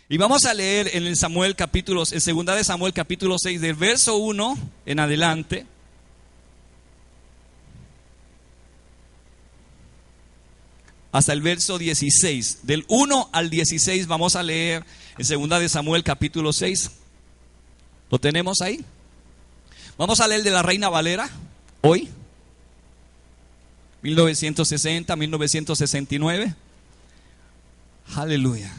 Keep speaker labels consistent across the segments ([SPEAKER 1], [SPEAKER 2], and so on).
[SPEAKER 1] Y vamos a leer en el en segunda de Samuel capítulo 6, del verso 1 en adelante. Hasta el verso 16. Del 1 al 16 vamos a leer en segunda de Samuel capítulo 6. ¿Lo tenemos ahí? Vamos a leer de la Reina Valera hoy. 1960, 1969. Aleluya.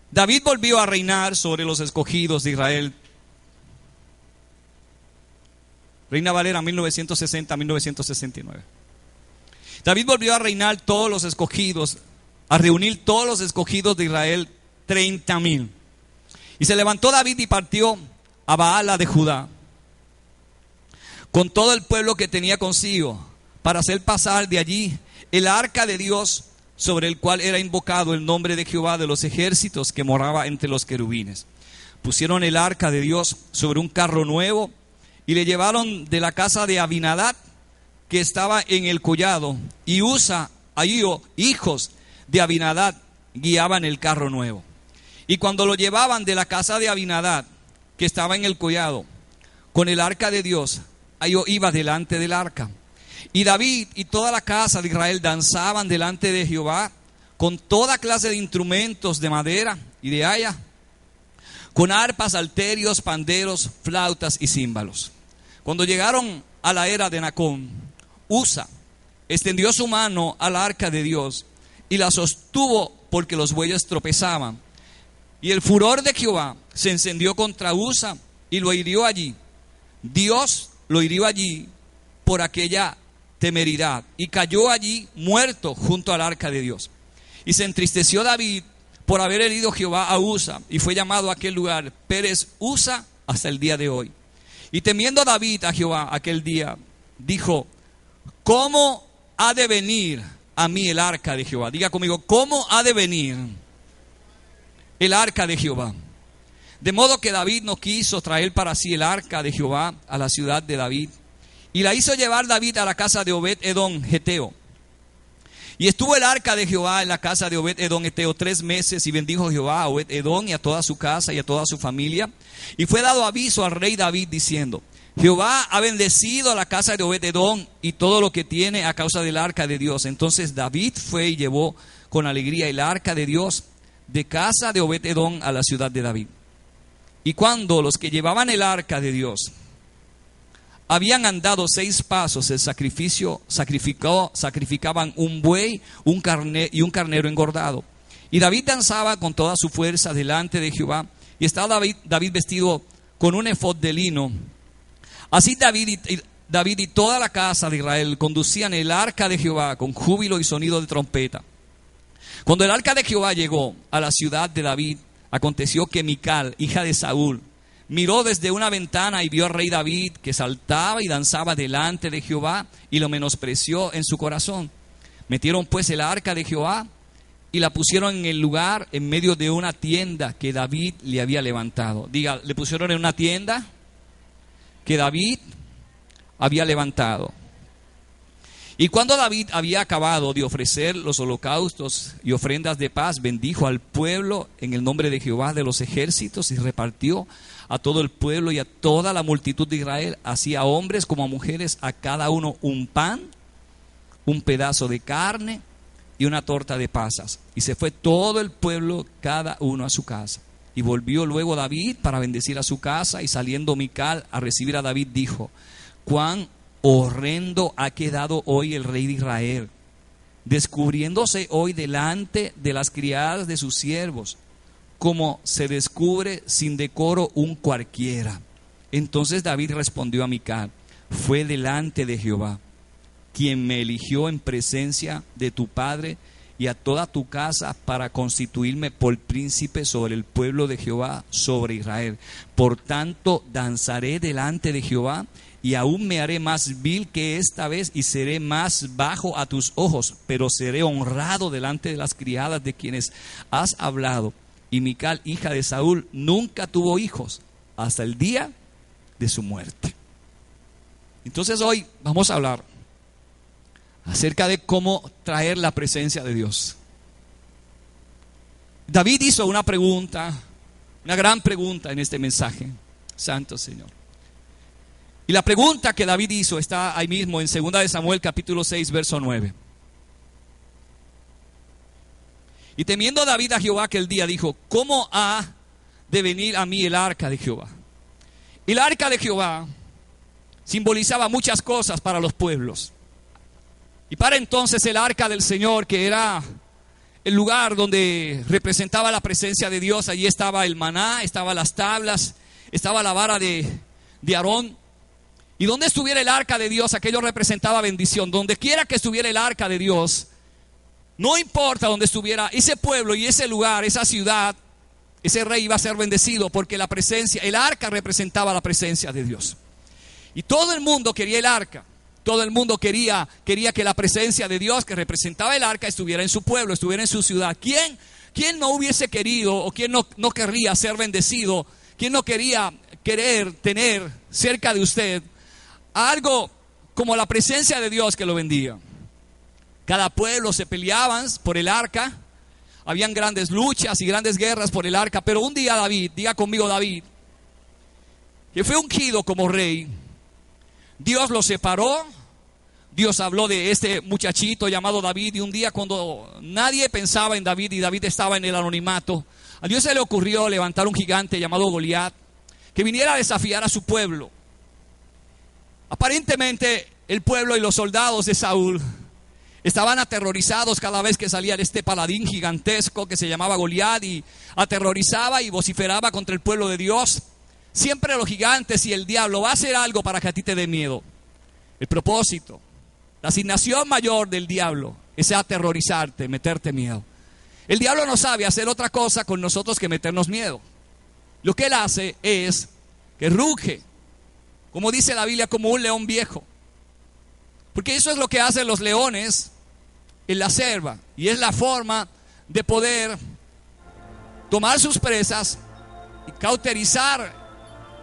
[SPEAKER 1] David volvió a reinar sobre los escogidos de Israel. Reina Valera 1960, 1969. David volvió a reinar todos los escogidos, a reunir todos los escogidos de Israel, 30,000. Y se levantó David y partió a Baala de Judá, con todo el pueblo que tenía consigo, para hacer pasar de allí el arca de Dios, sobre el cual era invocado el nombre de Jehová de los ejércitos, que moraba entre los querubines. Pusieron el arca de Dios sobre un carro nuevo y le llevaron de la casa de Abinadab, que estaba en el collado, y Usa, Ahío, hijos de Abinadab, guiaban el carro nuevo. Y cuando lo llevaban de la casa de Abinadab, que estaba en el collado, con el arca de Dios, Ahío iba delante del arca. Y David y toda la casa de Israel danzaban delante de Jehová con toda clase de instrumentos de madera y de haya, con arpas, salterios, panderos, flautas y címbalos. Cuando llegaron a la era de Nacón, Usa extendió su mano al arca de Dios y la sostuvo porque los bueyes tropezaban. Y el furor de Jehová se encendió contra Usa y lo hirió allí. Dios lo hirió allí por aquella temeridad y cayó allí muerto junto al arca de Dios. Y se entristeció David por haber herido Jehová a Usa, y fue llamado a aquel lugar Pérez Usa hasta el día de hoy. Y temiendo David a Jehová aquel día, dijo: ¿cómo ha de venir a mí el arca de Jehová? Diga conmigo: ¿cómo ha de venir el arca de Jehová? De modo que David no quiso traer para sí el arca de Jehová a la ciudad de David, y la hizo llevar David a la casa de Obed-Edom Geteo. Y estuvo el arca de Jehová en la casa de Obed-Edom Geteo 3 meses, y bendijo Jehová a Obed-Edom y a toda su casa y a toda su familia. Y fue dado aviso al rey David diciendo: Jehová ha bendecido a la casa de Obed-Edom y todo lo que tiene a causa del arca de Dios. Entonces David fue y llevó con alegría el arca de Dios de casa de Obed-Edom a la ciudad de David. Y cuando los que llevaban el arca de Dios habían andado 6 pasos, el sacrificaban un buey y un carnero engordado. Y David danzaba con toda su fuerza delante de Jehová, y estaba David vestido con un efod de lino. Así David y toda la casa de Israel conducían el arca de Jehová con júbilo y sonido de trompeta. Cuando el arca de Jehová llegó a la ciudad de David, aconteció que Mical, hija de Saúl, miró desde una ventana y vio al rey David que saltaba y danzaba delante de Jehová, y lo menospreció en su corazón. Metieron pues el arca de Jehová y la pusieron en el lugar en medio de una tienda que David le había levantado. Diga, le pusieron en una tienda que David había levantado. Y cuando David había acabado de ofrecer los holocaustos y ofrendas de paz, bendijo al pueblo en el nombre de Jehová de los ejércitos, y repartió a todo el pueblo y a toda la multitud de Israel, así a hombres como a mujeres, a cada uno un pan, un pedazo de carne y una torta de pasas. Y se fue todo el pueblo, cada uno a su casa. Y volvió luego David para bendecir a su casa, y saliendo Mical a recibir a David, dijo: cuán horrendo ha quedado hoy el rey de Israel, descubriéndose hoy delante de las criadas de sus siervos, como se descubre sin decoro un cualquiera. Entonces David respondió a Mical: fue delante de Jehová, quien me eligió en presencia de tu padre y a toda tu casa para constituirme por príncipe sobre el pueblo de Jehová, sobre Israel. Por tanto, danzaré delante de Jehová, y aún me haré más vil que esta vez, y seré más bajo a tus ojos, pero seré honrado delante de las criadas de quienes has hablado. Y Mical, hija de Saúl, nunca tuvo hijos hasta el día de su muerte. Entonces hoy vamos a hablar acerca de cómo traer la presencia de Dios. David hizo una pregunta, una gran pregunta en este mensaje. Santo Señor. Y la pregunta que David hizo está ahí mismo en 2 de Samuel capítulo 6 verso 9. Y temiendo David a Jehová aquel día dijo: ¿cómo ha de venir a mí el arca de Jehová? Y el arca de Jehová simbolizaba muchas cosas para los pueblos. Y para entonces el arca del Señor, que era el lugar donde representaba la presencia de Dios, allí estaba el maná, estaban las tablas, estaba la vara de Aarón. Y donde estuviera el arca de Dios, aquello representaba bendición. Donde quiera que estuviera el arca de Dios, no importa donde estuviera ese pueblo y ese lugar, esa ciudad, ese rey iba a ser bendecido, porque la presencia, el arca representaba la presencia de Dios. Y todo el mundo quería el arca. Todo el mundo quería que la presencia de Dios, que representaba el arca, estuviera en su pueblo, estuviera en su ciudad. ¿Quién no hubiese querido, o quién no querría ser bendecido? ¿Quién no querer tener cerca de usted algo como la presencia de Dios que lo bendiga? Cada pueblo se peleaban por el arca. Habían grandes luchas y grandes guerras por el arca. Pero un día David, diga conmigo David, que fue ungido como rey, Dios lo separó. Dios habló de este muchachito llamado David. Y un día, cuando nadie pensaba en David y David estaba en el anonimato, a Dios se le ocurrió levantar un gigante llamado Goliat, que viniera a desafiar a su pueblo. Aparentemente el pueblo y los soldados de Saúl estaban aterrorizados cada vez que salía este paladín gigantesco que se llamaba Goliat, y aterrorizaba y vociferaba contra el pueblo de Dios. Siempre los gigantes y el diablo va a hacer algo para que a ti te dé miedo. El propósito, la asignación mayor del diablo es aterrorizarte, meterte miedo. El diablo no sabe hacer otra cosa con nosotros que meternos miedo. Lo que él hace es que ruge, como dice la Biblia, como un león viejo. Porque eso es lo que hacen los leones en la selva. Y es la forma de poder tomar sus presas y cauterizar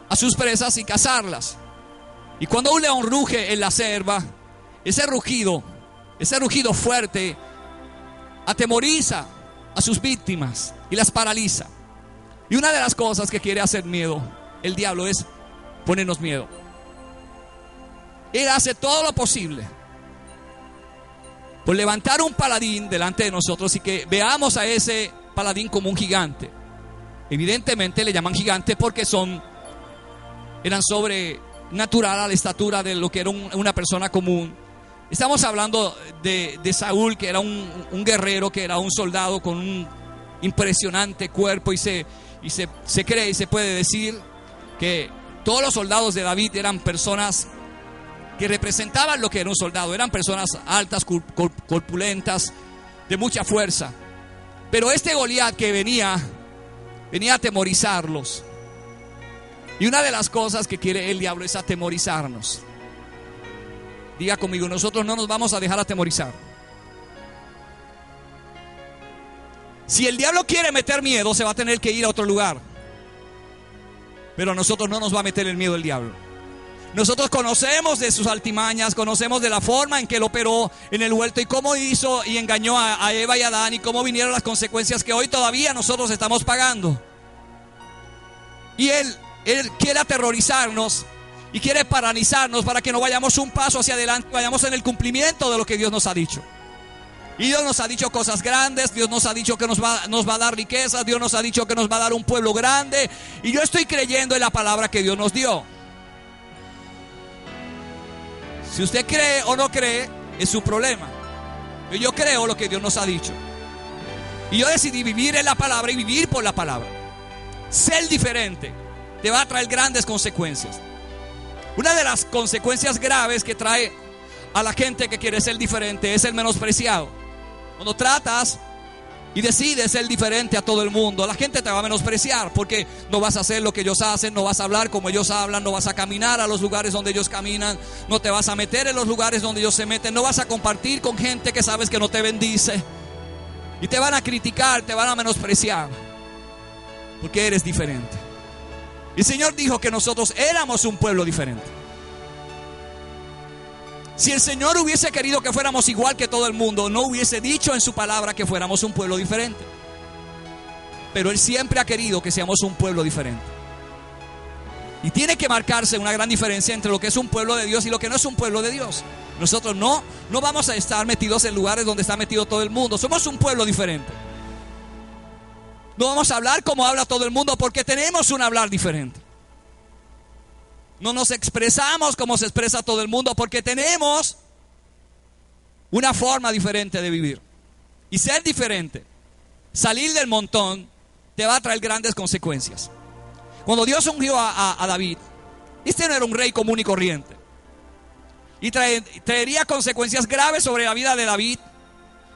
[SPEAKER 1] a sus presas y cazarlas. Y cuando un león ruge en la selva, ese rugido fuerte atemoriza a sus víctimas y las paraliza. Y una de las cosas que quiere hacer miedo el diablo es ponernos miedo. Él hace todo lo posible por levantar un paladín delante de nosotros y que veamos a ese paladín como un gigante. Evidentemente le llaman gigante porque eran sobrenatural a la estatura de lo que era una persona común. Estamos hablando de Saúl, que era un guerrero, que era un soldado con un impresionante cuerpo, y se cree y se puede decir que todos los soldados de David eran personas que representaban lo que era un soldado. Eran personas altas, corpulentas, de mucha fuerza. Pero este Goliat que venía a atemorizarlos. Y una de las cosas que quiere el diablo es atemorizarnos. Diga conmigo, nosotros no nos vamos a dejar atemorizar. Si el diablo quiere meter miedo, se va a tener que ir a otro lugar. Pero a nosotros no nos va a meter el miedo el diablo. Nosotros conocemos de sus altimañas, conocemos de la forma en que él operó en el huerto y cómo hizo y engañó a Eva y a Adán, y cómo vinieron las consecuencias que hoy todavía nosotros estamos pagando. Y él quiere aterrorizarnos y quiere paralizarnos para que no vayamos un paso hacia adelante, vayamos en el cumplimiento de lo que Dios nos ha dicho. Y Dios nos ha dicho cosas grandes. Dios nos ha dicho que nos va a dar riquezas. Dios nos ha dicho que nos va a dar un pueblo grande. Y yo estoy creyendo en la palabra que Dios nos dio. Si usted cree o no cree, es su problema. Pero yo creo lo que Dios nos ha dicho. Y yo decidí vivir en la palabra y vivir por la palabra. Ser diferente te va a traer grandes consecuencias. Una de las consecuencias graves que trae a la gente que quiere ser diferente es el menospreciado. Cuando tratas y decides ser diferente a todo el mundo, la gente te va a menospreciar, porque no vas a hacer lo que ellos hacen, no vas a hablar como ellos hablan, no vas a caminar a los lugares donde ellos caminan, no te vas a meter en los lugares donde ellos se meten, no vas a compartir con gente que sabes que no te bendice. Y te van a criticar, te van a menospreciar, porque eres diferente. El Señor dijo que nosotros éramos un pueblo diferente. Si el Señor hubiese querido que fuéramos igual que todo el mundo, no hubiese dicho en su palabra que fuéramos un pueblo diferente. pero Él siempre ha querido que seamos un pueblo diferente. Y tiene que marcarse una gran diferencia entre lo que es un pueblo de Dios y lo que no es un pueblo de Dios. Nosotros no vamos a estar metidos en lugares donde está metido todo el mundo. Somos un pueblo diferente. No vamos a hablar como habla todo el mundo porque tenemos un hablar diferente. No nos expresamos como se expresa todo el mundo porque tenemos una forma diferente de vivir. Y ser diferente, salir del montón, te va a traer grandes consecuencias. Cuando Dios ungió a David, este no era un rey común y corriente. Y traería consecuencias graves sobre la vida de David,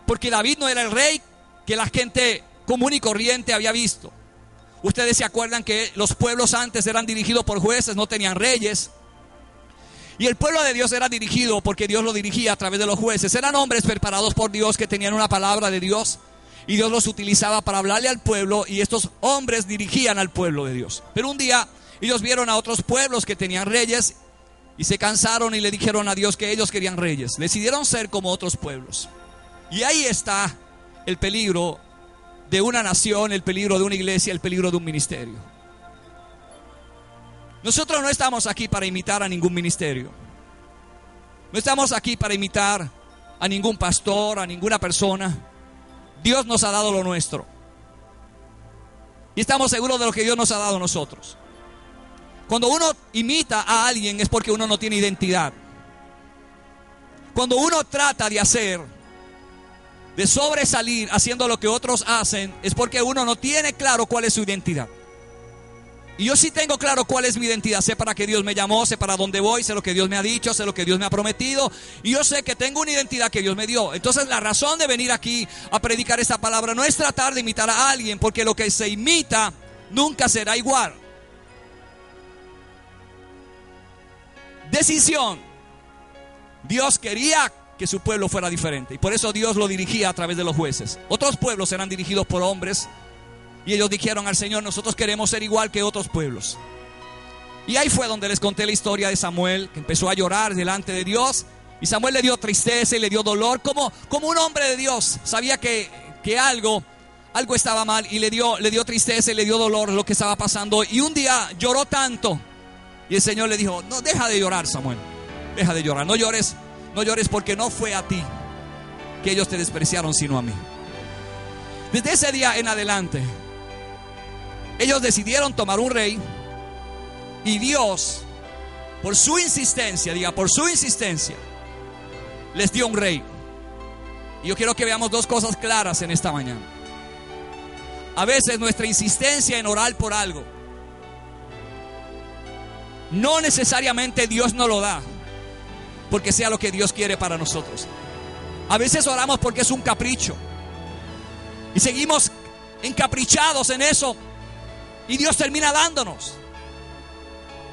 [SPEAKER 1] porque David no era el rey que la gente común y corriente había visto. Ustedes se acuerdan que los pueblos antes eran dirigidos por jueces, no tenían reyes. Y el pueblo de Dios era dirigido porque Dios lo dirigía a través de los jueces. Eran hombres preparados por Dios que tenían una palabra de Dios. Y Dios los utilizaba para hablarle al pueblo, y estos hombres dirigían al pueblo de Dios. Pero un día ellos vieron a otros pueblos que tenían reyes y se cansaron y le dijeron a Dios que ellos querían reyes. Decidieron ser como otros pueblos. Y ahí está el peligro de una nación, el peligro de una iglesia, el peligro de un ministerio. Nosotros no estamos aquí para imitar a ningún ministerio. No estamos aquí para imitar a ningún pastor, a ninguna persona. Dios nos ha dado lo nuestro. Y estamos seguros de lo que Dios nos ha dado a nosotros. Cuando uno imita a alguien es porque uno no tiene identidad. Cuando uno trata de sobresalir haciendo lo que otros hacen, es porque uno no tiene claro cuál es su identidad. Y yo sí tengo claro cuál es mi identidad. Sé para qué Dios me llamó, sé para dónde voy, sé lo que Dios me ha dicho, sé lo que Dios me ha prometido. Y yo sé que tengo una identidad que Dios me dio. Entonces la razón de venir aquí a predicar esta palabra no es tratar de imitar a alguien, porque lo que se imita nunca será igual. Decisión. Dios quería que su pueblo fuera diferente, y por eso Dios lo dirigía a través de los jueces. Otros pueblos eran dirigidos por hombres, y ellos dijeron al Señor: nosotros queremos ser igual que otros pueblos. Y ahí fue donde les conté la historia de Samuel, que empezó a llorar delante de Dios. Y Samuel le dio tristeza y le dio dolor, como un hombre de Dios. Sabía que algo estaba mal, y le dio tristeza y le dio dolor lo que estaba pasando. Y un día lloró tanto, y el Señor le dijo: no, deja de llorar, Samuel. Deja de llorar, no llores porque no fue a ti que ellos te despreciaron, sino a mí. Desde ese día en adelante, ellos decidieron tomar un rey, y Dios, por su insistencia, les dio un rey. Y yo quiero que veamos dos cosas claras en esta mañana. A veces nuestra insistencia en orar por algo, no necesariamente Dios nos lo da porque sea lo que Dios quiere para nosotros. A veces oramos porque es un capricho, y seguimos encaprichados en eso, y Dios termina dándonos.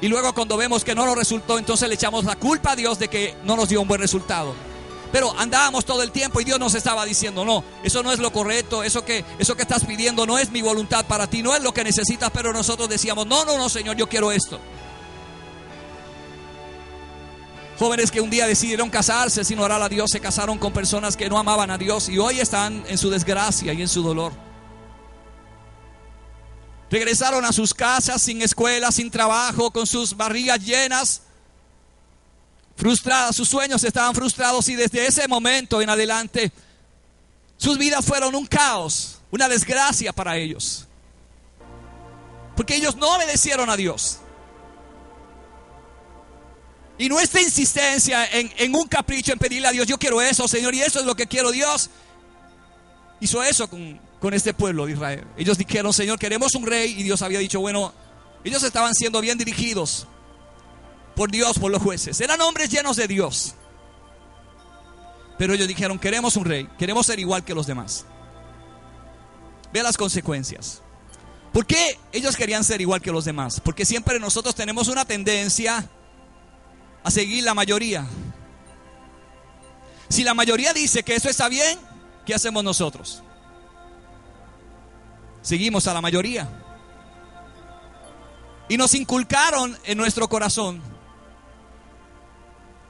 [SPEAKER 1] Y luego, cuando vemos que no nos resultó, entonces le echamos la culpa a Dios de que no nos dio un buen resultado. Pero andábamos todo el tiempo y Dios nos estaba diciendo: no, eso no es lo correcto, eso que estás pidiendo no es mi voluntad para ti, no es lo que necesitas. Pero nosotros decíamos: no, Señor, yo quiero esto. Jóvenes que un día decidieron casarse sin orar a Dios, se casaron con personas que no amaban a Dios, y hoy están en su desgracia y en su dolor. Regresaron a sus casas sin escuela, sin trabajo, con sus barrigas llenas, frustradas. Sus sueños estaban frustrados, y desde ese momento en adelante sus vidas fueron un caos, una desgracia para ellos, porque ellos no obedecieron a Dios. Y nuestra insistencia en un capricho, en pedirle a Dios: yo quiero eso, Señor, y eso es lo que quiero, Dios, hizo eso con este pueblo de Israel. Ellos dijeron: Señor, queremos un rey. Y Dios había dicho: bueno, ellos estaban siendo bien dirigidos por Dios, por los jueces. Eran hombres llenos de Dios. Pero ellos dijeron: queremos un rey, queremos ser igual que los demás. Ve las consecuencias. ¿Por qué ellos querían ser igual que los demás? Porque siempre nosotros tenemos una tendencia a seguir la mayoría. Si la mayoría dice que eso está bien, ¿qué hacemos nosotros? Seguimos a la mayoría. Y nos inculcaron en nuestro corazón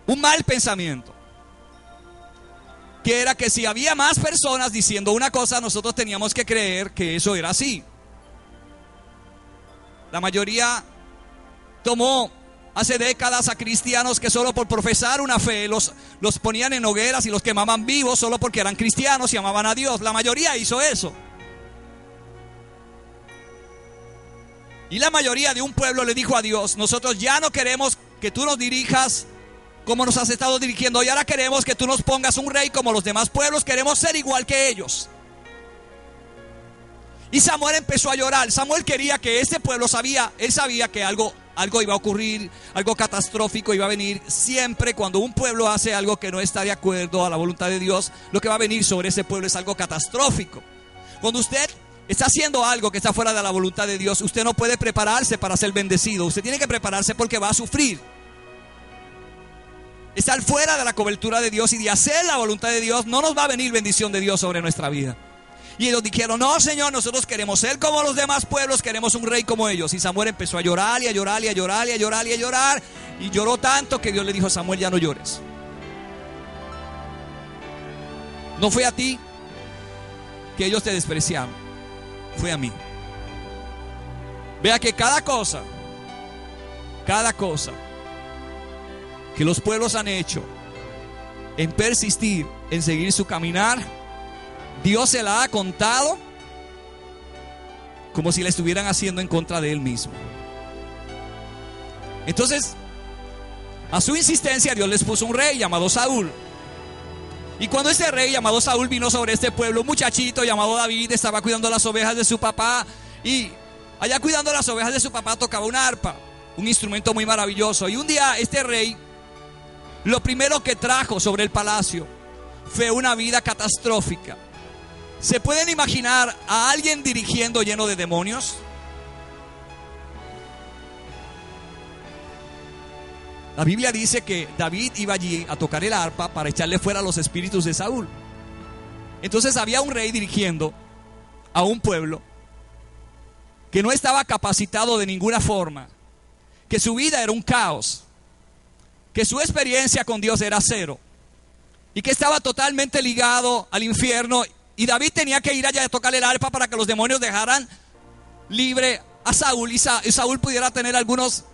[SPEAKER 1] un mal pensamiento, que era que si había más personas diciendo una cosa, nosotros teníamos que creer que eso era así. La mayoría tomó hace décadas a cristianos que solo por profesar una fe los ponían en hogueras y los quemaban vivos solo porque eran cristianos y amaban a Dios. La mayoría hizo eso. Y la mayoría de un pueblo le dijo a Dios: nosotros ya no queremos que tú nos dirijas como nos has estado dirigiendo, y ahora queremos que tú nos pongas un rey como los demás pueblos, queremos ser igual que ellos. Y Samuel empezó a llorar. Samuel quería que este pueblo él sabía que algo iba a ocurrir, algo catastrófico iba a venir. Siempre cuando un pueblo hace algo que no está de acuerdo a la voluntad de Dios, lo que va a venir sobre ese pueblo es algo catastrófico. Cuando usted está haciendo algo que está fuera de la voluntad de Dios, usted no puede prepararse para ser bendecido. Usted tiene que prepararse porque va a sufrir. Estar fuera de la cobertura de Dios y de hacer la voluntad de Dios, no nos va a venir bendición de Dios sobre nuestra vida. Y ellos dijeron: no, Señor, nosotros queremos ser como los demás pueblos, queremos un rey como ellos. Y Samuel empezó a llorar y a llorar y a llorar y a llorar y a llorar. Y lloró tanto que Dios le dijo a Samuel: ya no llores. No fue a ti que ellos te despreciaron, fue a mí. Vea que cada cosa que los pueblos han hecho en persistir, en seguir su caminar, Dios se la ha contado como si la estuvieran haciendo en contra de Él mismo. Entonces, a su insistencia, Dios les puso un rey llamado Saúl. Y cuando este rey llamado Saúl vino sobre este pueblo, un muchachito llamado David estaba cuidando las ovejas de su papá. Y allá cuidando las ovejas de su papá tocaba una arpa, un instrumento muy maravilloso. Y un día este rey, lo primero que trajo sobre el palacio fue una vida catastrófica. ¿Se pueden imaginar a alguien dirigiendo lleno de demonios? La Biblia dice que David iba allí a tocar el arpa para echarle fuera los espíritus de Saúl. Entonces había un rey dirigiendo a un pueblo que no estaba capacitado de ninguna forma, que su vida era un caos, que su experiencia con Dios era cero y que estaba totalmente ligado al infierno. Y David tenía que ir allá a tocar el arpa para que los demonios dejaran libre a Saúl y Saúl pudiera tener algunos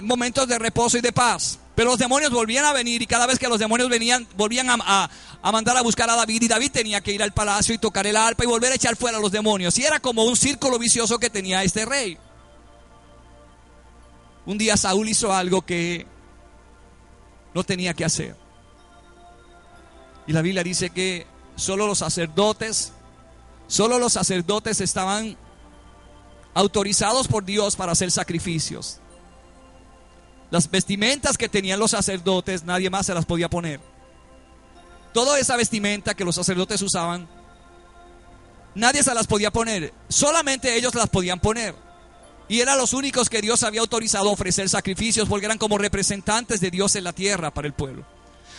[SPEAKER 1] momentos de reposo y de paz. Pero los demonios volvían a venir, y cada vez que los demonios venían, volvían a mandar a buscar a David, y David tenía que ir al palacio y tocar el arpa y volver a echar fuera a los demonios. Y era como un círculo vicioso que tenía este rey. Un día Saúl hizo algo que no tenía que hacer, y la Biblia dice que solo los sacerdotes estaban autorizados por Dios para hacer sacrificios. Las vestimentas que tenían los sacerdotes, nadie más se las podía poner. Toda esa vestimenta que los sacerdotes usaban, nadie se las podía poner. Solamente ellos las podían poner. Y eran los únicos que Dios había autorizado a ofrecer sacrificios, porque eran como representantes de Dios en la tierra para el pueblo.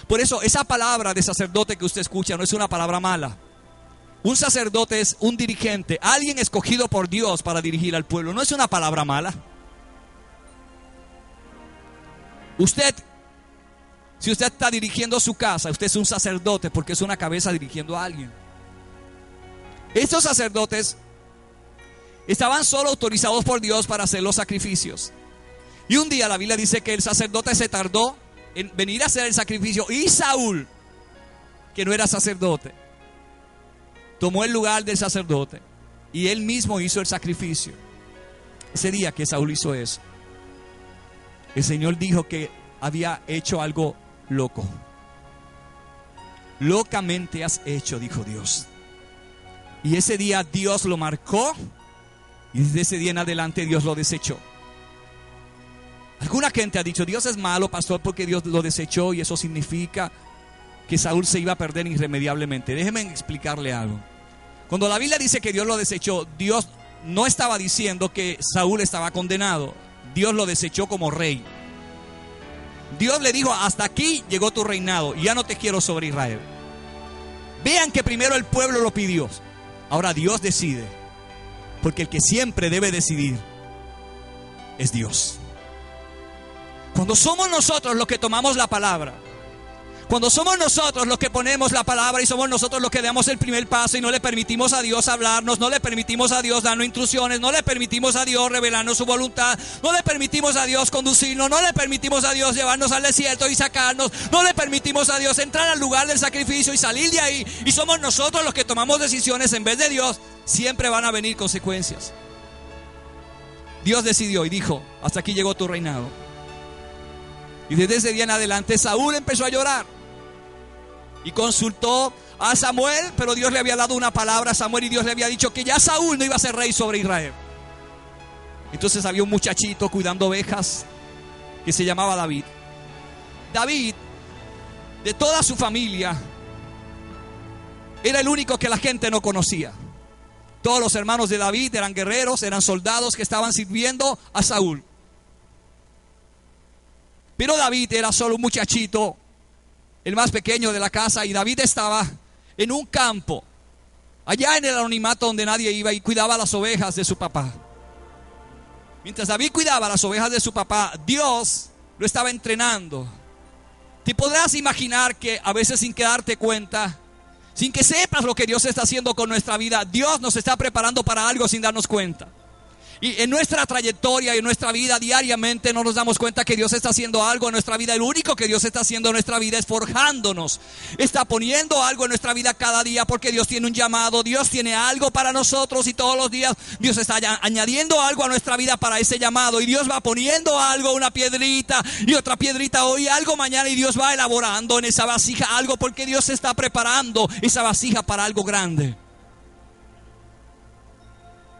[SPEAKER 1] Por eso esa palabra de sacerdote que usted escucha no es una palabra mala. Un sacerdote es un dirigente, alguien escogido por Dios para dirigir al pueblo. No es una palabra mala. Si usted está dirigiendo su casa, usted es un sacerdote porque es una cabeza dirigiendo a alguien. Estos sacerdotes estaban solo autorizados por Dios para hacer los sacrificios. Y un día la Biblia dice que el sacerdote se tardó en venir a hacer el sacrificio, y Saúl, que no era sacerdote, tomó el lugar del sacerdote y él mismo hizo el sacrificio. Ese día que Saúl hizo eso, el Señor dijo que había hecho algo loco. Locamente has hecho, dijo Dios. Y ese día Dios lo marcó, y desde ese día en adelante Dios lo desechó. Alguna gente ha dicho: Dios es malo, pastor, porque Dios lo desechó, y eso significa que Saúl se iba a perder irremediablemente. Déjeme explicarle algo. Cuando la Biblia dice que Dios lo desechó, Dios no estaba diciendo que Saúl estaba condenado. Dios lo desechó como rey. Dios le dijo: hasta aquí llegó tu reinado, ya no te quiero sobre Israel. Vean que primero el pueblo lo pidió. Ahora Dios decide, porque el que siempre debe decidir es Dios. Cuando somos nosotros los que tomamos la palabra, Cuando somos nosotros los que ponemos la palabra y somos nosotros los que damos el primer paso y no le permitimos a Dios hablarnos, no le permitimos a Dios darnos instrucciones, no le permitimos a Dios revelarnos su voluntad, no le permitimos a Dios conducirnos, no le permitimos a Dios llevarnos al desierto y sacarnos, no le permitimos a Dios entrar al lugar del sacrificio y salir de ahí, y somos nosotros los que tomamos decisiones en vez de Dios, siempre van a venir consecuencias. Dios decidió y dijo: hasta aquí llegó tu reinado. Y desde ese día en adelante Saúl empezó a llorar y consultó a Samuel, pero Dios le había dado una palabra a Samuel y Dios le había dicho que ya Saúl no iba a ser rey sobre Israel. Entonces había un muchachito cuidando ovejas que se llamaba David. David, de toda su familia, era el único que la gente no conocía. Todos los hermanos de David eran guerreros, eran soldados que estaban sirviendo a Saúl. Pero David era solo un muchachito, el más pequeño de la casa, y David estaba en un campo, allá en el anonimato donde nadie iba, y cuidaba las ovejas de su papá. Mientras David cuidaba las ovejas de su papá, Dios lo estaba entrenando. Te podrás imaginar que a veces, sin que darte cuenta, sin que sepas lo que Dios está haciendo con nuestra vida, Dios nos está preparando para algo sin darnos cuenta. Y en nuestra trayectoria y en nuestra vida diariamente no nos damos cuenta que Dios está haciendo algo en nuestra vida. El único que Dios está haciendo en nuestra vida es forjándonos. Está poniendo algo en nuestra vida cada día, porque Dios tiene un llamado, Dios tiene algo para nosotros, y todos los días Dios está añadiendo algo a nuestra vida para ese llamado. Y Dios va poniendo algo, una piedrita y otra piedrita hoy, algo mañana, y Dios va elaborando en esa vasija algo, porque Dios está preparando esa vasija para algo grande.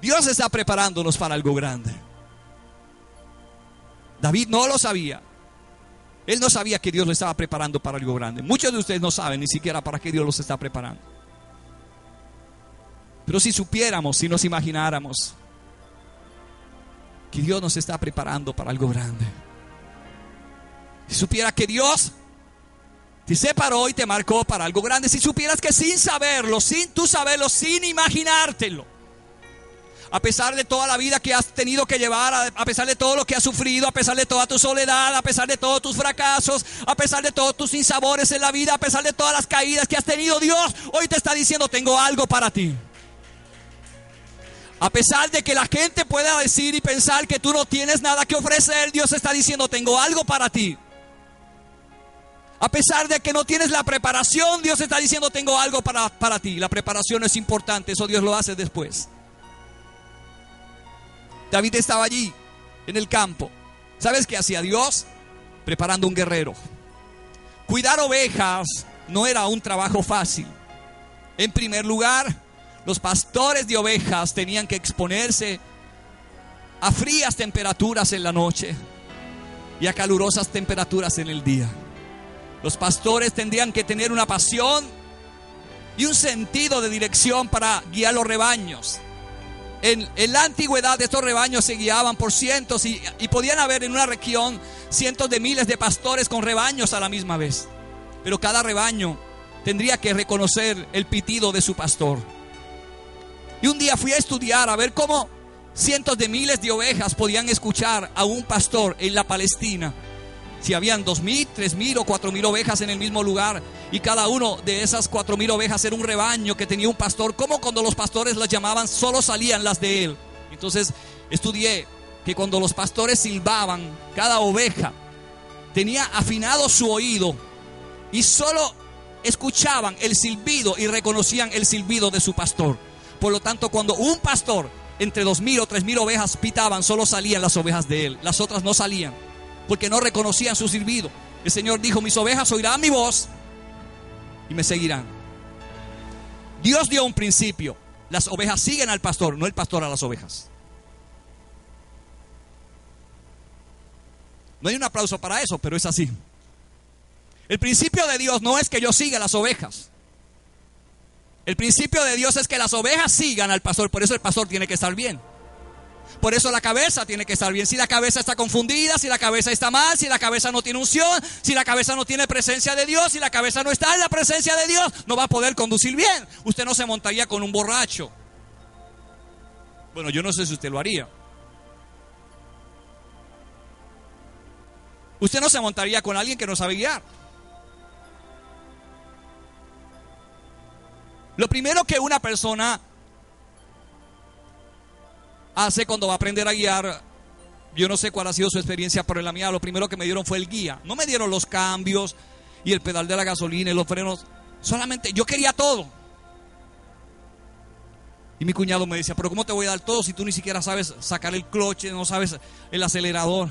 [SPEAKER 1] Dios está preparándonos para algo grande. David no lo sabía. Él no sabía que Dios lo estaba preparando para algo grande. Muchos de ustedes no saben ni siquiera para qué Dios los está preparando. Pero si supiéramos, si nos imagináramos que Dios nos está preparando para algo grande. Si supiera que Dios te separó y te marcó para algo grande. Si supieras que sin saberlo, sin tú saberlo, sin imaginártelo, a pesar de toda la vida que has tenido que llevar, a pesar de todo lo que has sufrido, a pesar de toda tu soledad, a pesar de todos tus fracasos, a pesar de todos tus sinsabores en la vida, a pesar de todas las caídas que has tenido, Dios hoy te está diciendo: tengo algo para ti. A pesar de que la gente pueda decir y pensar que tú no tienes nada que ofrecer, Dios está diciendo: tengo algo para ti. A pesar de que no tienes la preparación, Dios está diciendo: tengo algo para ti. La preparación es importante, eso Dios lo hace después. David estaba allí, en el campo. ¿Sabes qué hacía Dios? Preparando un guerrero. Cuidar ovejas no era un trabajo fácil. En primer lugar, los pastores de ovejas tenían que exponerse a frías temperaturas en la noche y a calurosas temperaturas en el día. Los pastores tendrían que tener una pasión y un sentido de dirección para guiar los rebaños. En la antigüedad estos rebaños se guiaban por cientos y podían haber en una región cientos de miles de pastores con rebaños a la misma vez. Pero cada rebaño tendría que reconocer el pitido de su pastor. Y un día fui a estudiar a ver cómo cientos de miles de ovejas podían escuchar a un pastor en la Palestina. Si habían 2,000, 3,000 o 4,000 ovejas en el mismo lugar, y cada uno de esas 4,000 ovejas era un rebaño que tenía un pastor, como cuando los pastores las llamaban, solo salían las de él. Entonces estudié que cuando los pastores silbaban, cada oveja tenía afinado su oído y solo escuchaban el silbido y reconocían el silbido de su pastor. Por lo tanto, cuando un pastor entre 2,000 o 3,000 ovejas pitaban, solo salían las ovejas de él, las otras no salían, porque no reconocían su silbido. El Señor dijo: mis ovejas oirán mi voz y me seguirán. Dios dio un principio: las ovejas siguen al pastor, no el pastor a las ovejas. No hay un aplauso para eso, pero es así. El principio de Dios no es que yo siga las ovejas. El principio de Dios es que las ovejas sigan al pastor. Por eso el pastor tiene que estar bien. Por eso la cabeza tiene que estar bien. Si la cabeza está confundida, si la cabeza está mal, si la cabeza no tiene unción, si la cabeza no tiene presencia de Dios, si la cabeza no está en la presencia de Dios, no va a poder conducir bien. Usted no se montaría con un borracho. Bueno, yo no sé si usted lo haría. Usted no se montaría con alguien que no sabe guiar. Lo primero que una persona hace cuando va a aprender a guiar, yo no sé cuál ha sido su experiencia, pero en la mía lo primero que me dieron fue el guía. No me dieron los cambios y el pedal de la gasolina y los frenos. Solamente yo quería todo. Y mi cuñado me decía, pero ¿cómo te voy a dar todo si tú ni siquiera sabes sacar el cloche, no sabes el acelerador?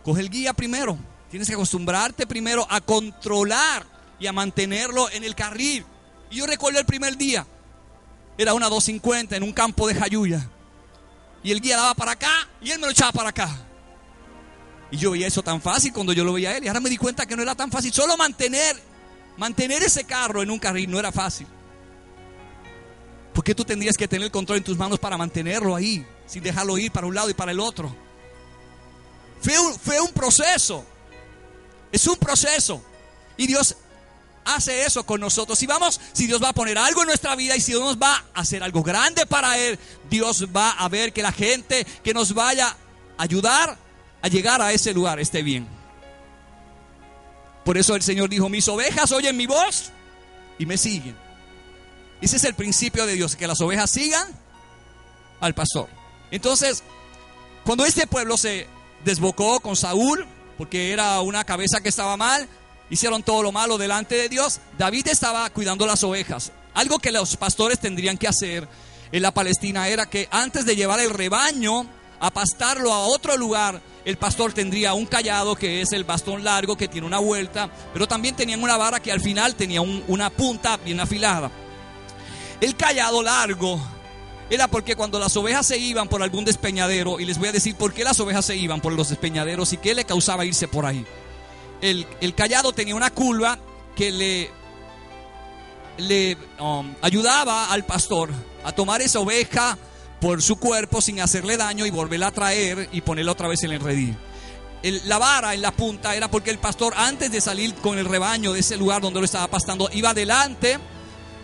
[SPEAKER 1] Coge el guía primero. Tienes que acostumbrarte primero a controlar y a mantenerlo en el carril. Y yo recuerdo el primer día, era una 250 en un campo de Jayuya. Y el guía daba para acá y él me lo echaba para acá. Y yo veía eso tan fácil cuando yo lo veía a él. Y ahora me di cuenta que no era tan fácil. Solo mantener ese carro en un carril no era fácil. ¿Por qué tú tendrías que tener el control en tus manos para mantenerlo ahí, sin dejarlo ir para un lado y para el otro? Fue un proceso. Es un proceso. Y Dios hace eso con nosotros. Si Dios va a poner algo en nuestra vida y si Dios nos va a hacer algo grande para Él, Dios va a ver que la gente que nos vaya a ayudar a llegar a ese lugar esté bien. Por eso el Señor dijo, mis ovejas oyen mi voz y me siguen. Ese es el principio de Dios, que las ovejas sigan al pastor. Entonces, cuando este pueblo se desbocó con Saúl, porque era una cabeza que estaba mal, hicieron todo lo malo delante de Dios, David estaba cuidando las ovejas. Algo que los pastores tendrían que hacer en la Palestina era que antes de llevar el rebaño a pastarlo a otro lugar, el pastor tendría un cayado, que es el bastón largo que tiene una vuelta, pero también tenían una vara que al final tenía una punta bien afilada. El cayado largo era porque cuando las ovejas se iban por algún despeñadero, y les voy a decir por qué las ovejas se iban por los despeñaderos y qué le causaba irse por ahí. El cayado tenía una curva que le ayudaba al pastor a tomar esa oveja por su cuerpo sin hacerle daño y volverla a traer y ponerla otra vez en el redil. La vara en la punta era porque el pastor, antes de salir con el rebaño de ese lugar donde lo estaba pastando, iba adelante,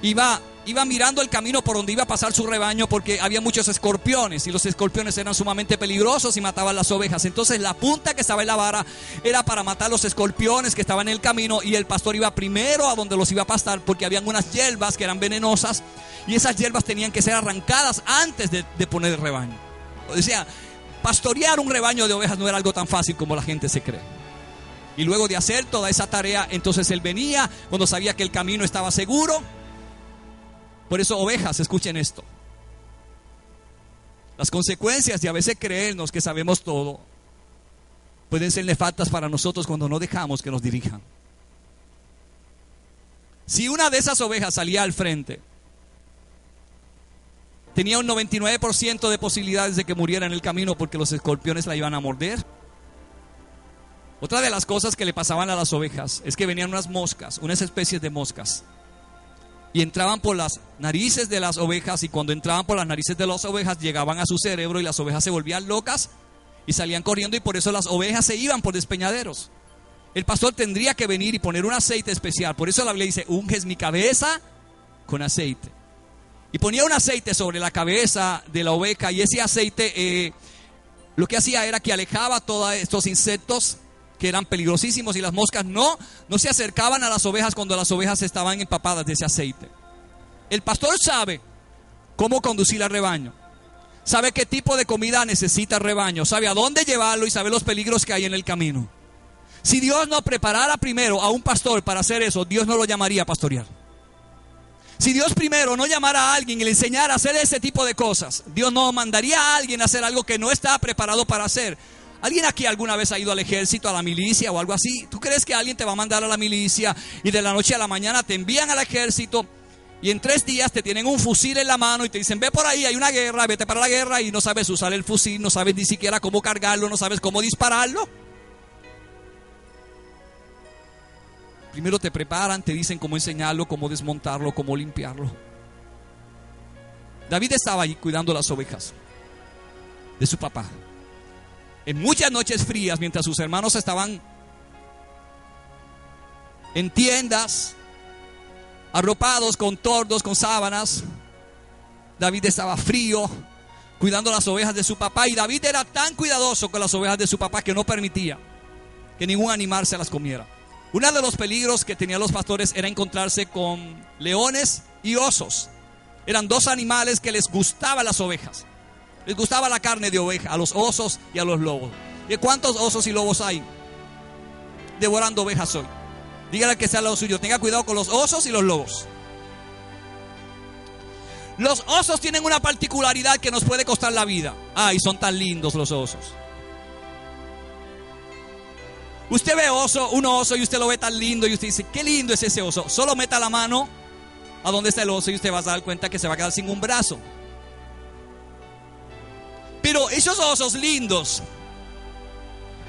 [SPEAKER 1] iba mirando el camino por donde iba a pasar su rebaño, porque había muchos escorpiones y los escorpiones eran sumamente peligrosos y mataban las ovejas. Entonces la punta que estaba en la vara era para matar los escorpiones que estaban en el camino, y el pastor iba primero a donde los iba a pastar, porque habían unas hierbas que eran venenosas y esas hierbas tenían que ser arrancadas antes de poner el rebaño. O sea, pastorear un rebaño de ovejas no era algo tan fácil como la gente se cree. Y luego de hacer toda esa tarea, entonces él venía cuando sabía que el camino estaba seguro. Por eso, ovejas, escuchen esto. Las consecuencias de a veces creernos que sabemos todo pueden ser nefastas para nosotros cuando no dejamos que nos dirijan. Si una de esas ovejas salía al frente, tenía un 99% de posibilidades de que muriera en el camino, porque los escorpiones la iban a morder. Otra de las cosas que le pasaban a las ovejas es que venían unas moscas, unas especies de moscas, y entraban por las narices de las ovejas, y cuando entraban por las narices de las ovejas llegaban a su cerebro y las ovejas se volvían locas y salían corriendo, y por eso las ovejas se iban por despeñaderos. El pastor tendría que venir y poner un aceite especial. Por eso la Biblia dice, unges mi cabeza con aceite. Y ponía un aceite sobre la cabeza de la oveja, y ese aceite lo que hacía era que alejaba todos estos insectos que eran peligrosísimos, y las moscas no se acercaban a las ovejas cuando las ovejas estaban empapadas de ese aceite. El pastor sabe cómo conducir al rebaño, sabe qué tipo de comida necesita el rebaño, sabe a dónde llevarlo y sabe los peligros que hay en el camino. Si Dios no preparara primero a un pastor para hacer eso, Dios no lo llamaría a pastorear. Si Dios primero no llamara a alguien y le enseñara a hacer ese tipo de cosas, Dios no mandaría a alguien a hacer algo que no está preparado para hacer. ¿Alguien aquí alguna vez ha ido al ejército, a la milicia o algo así? ¿Tú crees que alguien te va a mandar a la milicia y de la noche a la mañana te envían al ejército y en 3 días te tienen un fusil en la mano y te dicen, ve por ahí, hay una guerra, vete para la guerra, y no sabes usar el fusil, no sabes ni siquiera cómo cargarlo, no sabes cómo dispararlo? Primero te preparan, te dicen cómo enseñarlo, cómo desmontarlo, cómo limpiarlo. David estaba ahí cuidando las ovejas de su papá. En muchas noches frías, mientras sus hermanos estaban en tiendas, arropados con tordos, con sábanas, David estaba frío, cuidando las ovejas de su papá. Y David era tan cuidadoso con las ovejas de su papá que no permitía que ningún animal se las comiera. Uno de los peligros que tenían los pastores era encontrarse con leones y osos. Eran dos animales que les gustaban las ovejas. Les gustaba la carne de oveja, a los osos y a los lobos. ¿Y cuántos osos y lobos hay devorando ovejas hoy? Dígale que sea lo suyo. Tenga cuidado con los osos y los lobos. Los osos tienen una particularidad que nos puede costar la vida. Ay, son tan lindos los osos. Usted ve un oso y usted lo ve tan lindo y usted dice, qué lindo es ese oso. Solo meta la mano a donde está el oso y usted va a dar cuenta que se va a quedar sin un brazo. Pero esos osos lindos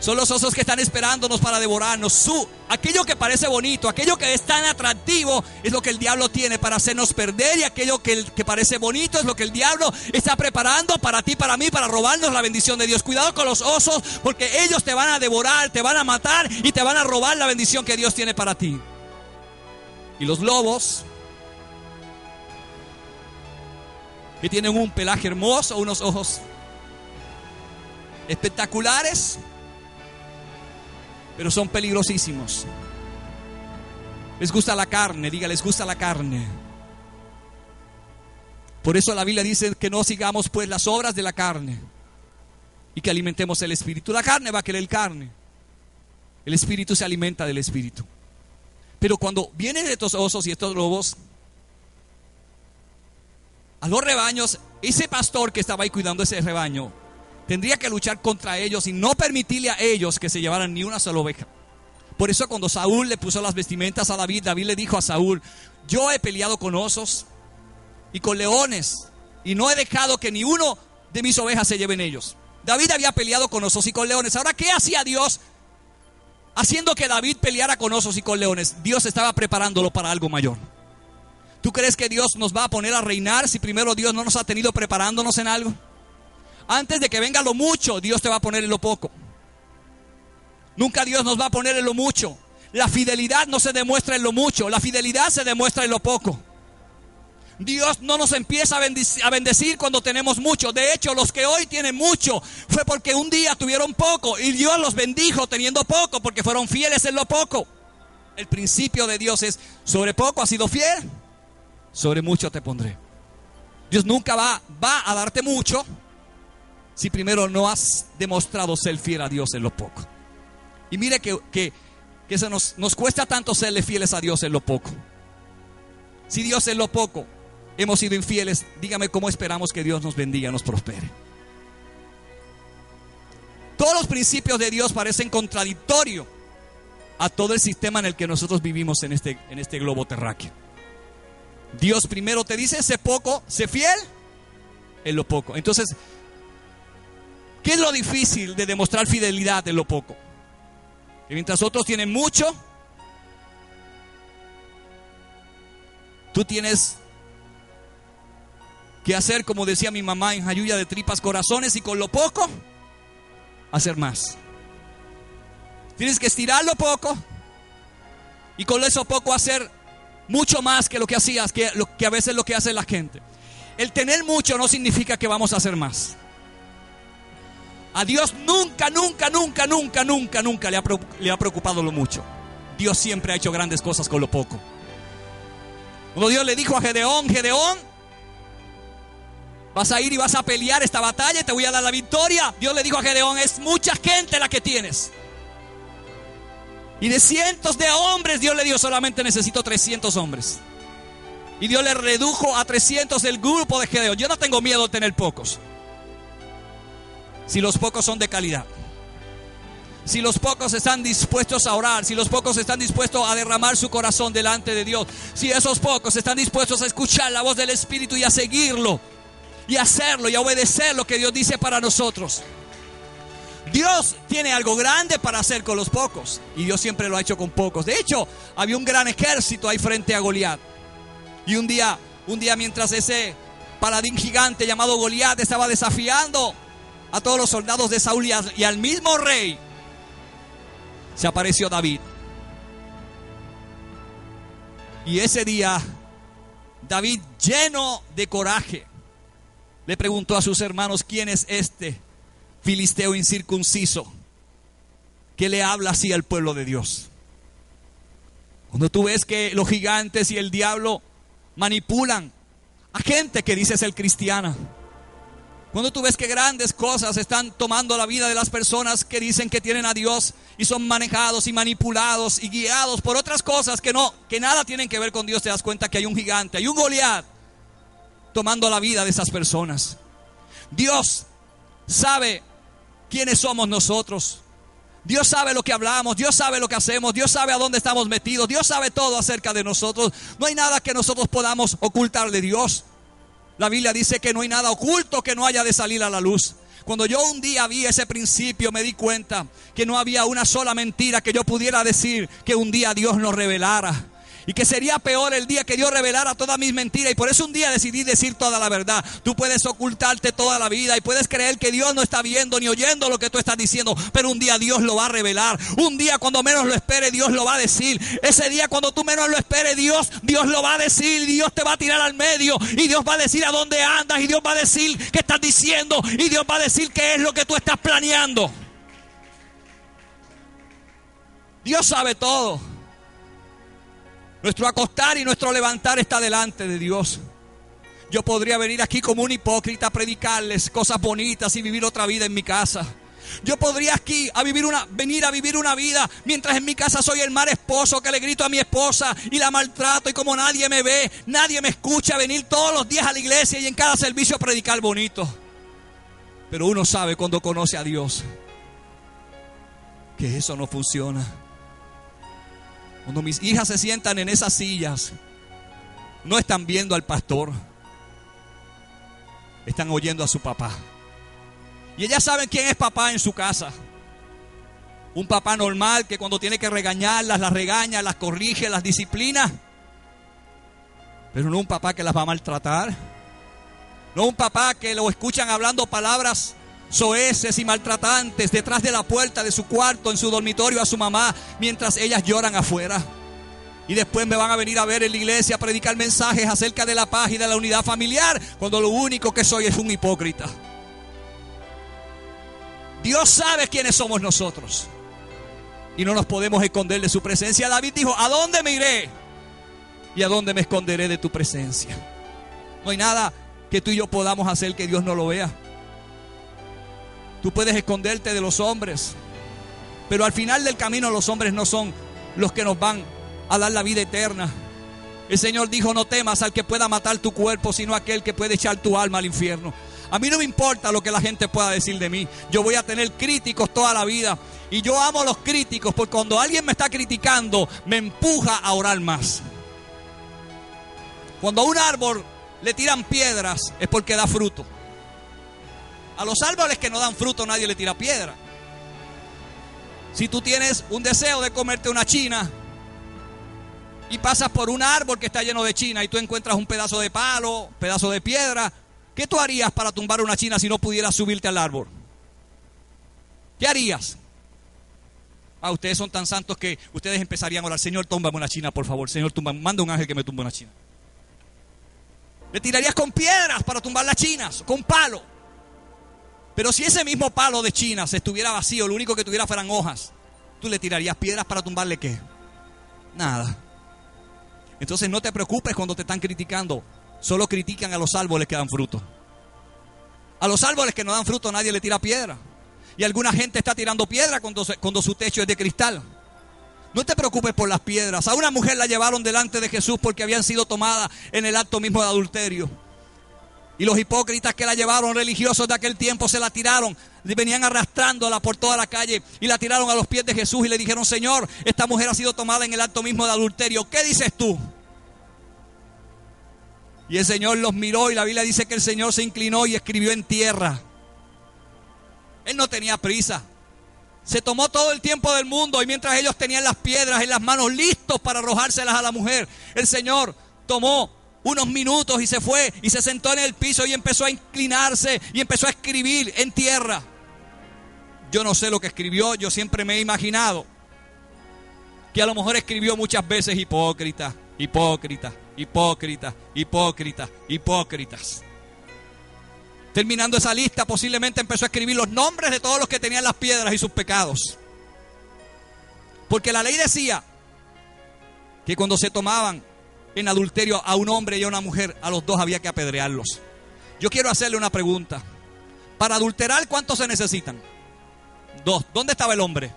[SPEAKER 1] son los osos que están esperándonos para devorarnos. Aquello que parece bonito, aquello que es tan atractivo, es lo que el diablo tiene para hacernos perder. Y aquello que parece bonito es lo que el diablo está preparando para ti, para mí, para robarnos la bendición de Dios. Cuidado con los osos, porque ellos te van a devorar, te van a matar y te van a robar la bendición que Dios tiene para ti. Y los lobos, que tienen un pelaje hermoso, unos ojos espectaculares, pero son peligrosísimos. Les gusta la carne, diga, les gusta la carne. Por eso la Biblia dice que no sigamos pues las obras de la carne y que alimentemos el espíritu. La carne va a querer carne, el espíritu se alimenta del espíritu. Pero cuando vienen estos osos y estos lobos a los rebaños, ese pastor que estaba ahí cuidando ese rebaño tendría que luchar contra ellos y no permitirle a ellos que se llevaran ni una sola oveja. Por eso cuando Saúl le puso las vestimentas a David, David le dijo a Saúl, yo he peleado con osos y con leones y no he dejado que ni uno de mis ovejas se lleven ellos. David había peleado con osos y con leones. Ahora, ¿qué hacía Dios haciendo que David peleara con osos y con leones? Dios estaba preparándolo para algo mayor. ¿Tú crees que Dios nos va a poner a reinar si primero Dios no nos ha tenido preparándonos en algo? Antes de que venga lo mucho, Dios te va a poner en lo poco. Nunca Dios nos va a poner en lo mucho. La fidelidad no se demuestra en lo mucho, la fidelidad se demuestra en lo poco. Dios no nos empieza a bendecir cuando tenemos mucho. De hecho, los que hoy tienen mucho fue porque un día tuvieron poco y Dios los bendijo teniendo poco porque fueron fieles en lo poco. El principio de Dios es, sobre poco has sido fiel, sobre mucho te pondré. Dios nunca va a darte mucho si primero no has demostrado ser fiel a Dios en lo poco. Y mire que eso nos cuesta tanto serle fieles a Dios en lo poco. Si Dios en lo poco hemos sido infieles, dígame cómo esperamos que Dios nos bendiga, nos prospere. Todos los principios de Dios parecen contradictorios a todo el sistema en el que nosotros vivimos en este globo terráqueo. Dios primero te dice, sé poco, sé fiel en lo poco. Entonces, ¿qué es lo difícil de demostrar fidelidad en lo poco? Que mientras otros tienen mucho, tú tienes que hacer, como decía mi mamá en Jayuya, de tripas corazones, y con lo poco hacer más. Tienes que estirar lo poco y con eso poco hacer mucho más que lo que hacías, que a veces lo que hace la gente. El tener mucho no significa que vamos a hacer más. A Dios nunca le ha preocupado lo mucho. Dios siempre ha hecho grandes cosas con lo poco. Cuando Dios le dijo a Gedeón, vas a ir y vas a pelear esta batalla y te voy a dar la victoria. Dios le dijo a Gedeón, es mucha gente la que tienes. Y de cientos de hombres Dios le dijo, solamente necesito 300 hombres. Y Dios le redujo a 300 el grupo de Gedeón. Yo no tengo miedo de tener pocos, si los pocos son de calidad. Si los pocos están dispuestos a orar, si los pocos están dispuestos a derramar su corazón delante de Dios, si esos pocos están dispuestos a escuchar la voz del Espíritu y a seguirlo, y hacerlo y a obedecer lo que Dios dice para nosotros. Dios tiene algo grande para hacer con los pocos, y Dios siempre lo ha hecho con pocos. De hecho, había un gran ejército ahí frente a Goliat. Y un día mientras ese paladín gigante llamado Goliat estaba desafiando a todos los soldados de Saúl y al mismo rey, se apareció David. Y ese día David, lleno de coraje, le preguntó a sus hermanos, ¿quién es este filisteo incircunciso que le habla así al pueblo de Dios? Cuando tú ves que los gigantes y el diablo manipulan a gente que dice ser cristiana. Cuando tú ves que grandes cosas están tomando la vida de las personas que dicen que tienen a Dios y son manejados y manipulados y guiados por otras cosas que nada tienen que ver con Dios, te das cuenta que hay un gigante, hay un Goliat tomando la vida de esas personas. Dios sabe quiénes somos nosotros. Dios sabe lo que hablamos, Dios sabe lo que hacemos, Dios sabe a dónde estamos metidos, Dios sabe todo acerca de nosotros. No hay nada que nosotros podamos ocultar de Dios. La Biblia dice que no hay nada oculto que no haya de salir a la luz. Cuando yo un día vi ese principio, me di cuenta que no había una sola mentira que yo pudiera decir que un día Dios nos revelara. Y que sería peor el día que Dios revelara todas mis mentiras. Y por eso un día decidí decir toda la verdad. Tú puedes ocultarte toda la vida y puedes creer que Dios no está viendo ni oyendo lo que tú estás diciendo. Pero un día Dios lo va a revelar. Un día cuando menos lo espere, Dios lo va a decir. Ese día cuando tú menos lo espere, Dios lo va a decir. Y Dios te va a tirar al medio. Y Dios va a decir a dónde andas. Y Dios va a decir qué estás diciendo. Y Dios va a decir qué es lo que tú estás planeando. Dios sabe todo. Nuestro acostar y nuestro levantar está delante de Dios. Yo podría venir aquí como un hipócrita a predicarles cosas bonitas y vivir otra vida en mi casa. Yo podría aquí venir a vivir una vida mientras en mi casa soy el mal esposo que le grito a mi esposa y la maltrato, y como nadie me ve, nadie me escucha, venir todos los días a la iglesia y en cada servicio a predicar bonito. Pero uno sabe cuando conoce a Dios que eso no funciona. Cuando mis hijas se sientan en esas sillas, no están viendo al pastor, están oyendo a su papá. Y ellas saben quién es papá en su casa. Un papá normal que cuando tiene que regañarlas, las regaña, las corrige, las disciplina. Pero no un papá que las va a maltratar. No un papá que lo escuchan hablando palabras soeces y maltratantes detrás de la puerta de su cuarto, en su dormitorio, a su mamá, mientras ellas lloran afuera. Y después me van a venir a ver en la iglesia a predicar mensajes acerca de la paz y de la unidad familiar, cuando lo único que soy es un hipócrita. Dios sabe quiénes somos nosotros y no nos podemos esconder de su presencia. David dijo: ¿a dónde me iré? ¿Y a dónde me esconderé de tu presencia? No hay nada que tú y yo podamos hacer que Dios no lo vea. Tú puedes esconderte de los hombres, pero al final del camino los hombres no son los que nos van a dar la vida eterna. El Señor dijo: no temas al que pueda matar tu cuerpo, sino aquel que puede echar tu alma al infierno. A mí no me importa lo que la gente pueda decir de mí. Yo voy a tener críticos toda la vida. Y yo amo a los críticos, porque cuando alguien me está criticando, me empuja a orar más. Cuando a un árbol le tiran piedras, es porque da fruto. A los árboles que no dan fruto nadie le tira piedra. Si tú tienes un deseo de comerte una china y pasas por un árbol que está lleno de china y tú encuentras un pedazo de palo, pedazo de piedra, ¿qué tú harías para tumbar una china si no pudieras subirte al árbol? ¿Qué harías? Ustedes son tan santos que ustedes empezarían a orar: Señor, túmbame una china, por favor. Señor, manda un ángel que me tumbe una china. Le tirarías con piedras para tumbar las chinas, con palo. Pero si ese mismo palo de china se estuviera vacío, lo único que tuviera fueran hojas, ¿tú le tirarías piedras para tumbarle qué? Nada. Entonces no te preocupes cuando te están criticando. Solo critican a los árboles que dan fruto. A los árboles que no dan fruto nadie le tira piedra. Y alguna gente está tirando piedra cuando su techo es de cristal. No te preocupes por las piedras. A una mujer la llevaron delante de Jesús porque habían sido tomadas en el acto mismo de adulterio. Y los hipócritas que la llevaron, religiosos de aquel tiempo, se la tiraron. Venían arrastrándola por toda la calle y la tiraron a los pies de Jesús y le dijeron: Señor, esta mujer ha sido tomada en el acto mismo de adulterio. ¿Qué dices tú? Y el Señor los miró, y la Biblia dice que el Señor se inclinó y escribió en tierra. Él no tenía prisa. Se tomó todo el tiempo del mundo, y mientras ellos tenían las piedras en las manos listos para arrojárselas a la mujer, el Señor tomó unos minutos y se fue y se sentó en el piso y empezó a inclinarse y empezó a escribir en tierra. Yo no sé lo que escribió. Yo siempre me he imaginado que a lo mejor escribió muchas veces: hipócrita, hipócrita, hipócrita, hipócrita, hipócritas. Terminando esa lista, posiblemente empezó a escribir los nombres de todos los que tenían las piedras y sus pecados. Porque la ley decía que cuando se tomaban en adulterio a un hombre y a una mujer, a los dos había que apedrearlos. Yo quiero hacerle una pregunta. Para adulterar, ¿cuántos se necesitan? 2. ¿Dónde estaba el hombre?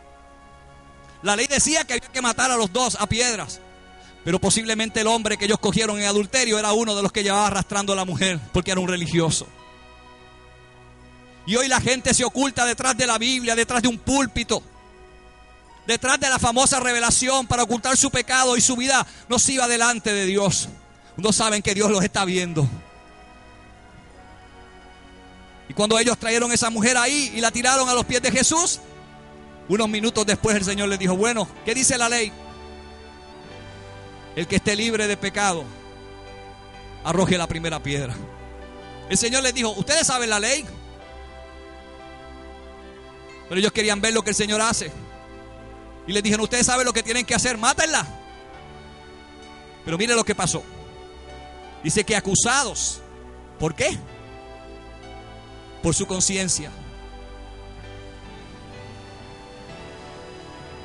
[SPEAKER 1] La ley decía que había que matar a los dos a piedras. Pero posiblemente el hombre que ellos cogieron en adulterio era uno de los que llevaba arrastrando a la mujer, porque era un religioso. Y hoy la gente se oculta detrás de la Biblia, detrás de un púlpito, detrás de la famosa revelación para ocultar su pecado, y su vida no se iba delante de Dios. No saben que Dios los está viendo. Y cuando ellos trajeron a esa mujer ahí y la tiraron a los pies de Jesús, unos minutos después el Señor les dijo: bueno, ¿qué dice la ley? El que esté libre de pecado, arroje la primera piedra. El Señor les dijo: ¿ustedes saben la ley? Pero ellos querían ver lo que el Señor hace. Y les dijeron: ¿ustedes saben lo que tienen que hacer? Mátenla. Pero mire lo que pasó. Dice que acusados. ¿Por qué? Por su conciencia.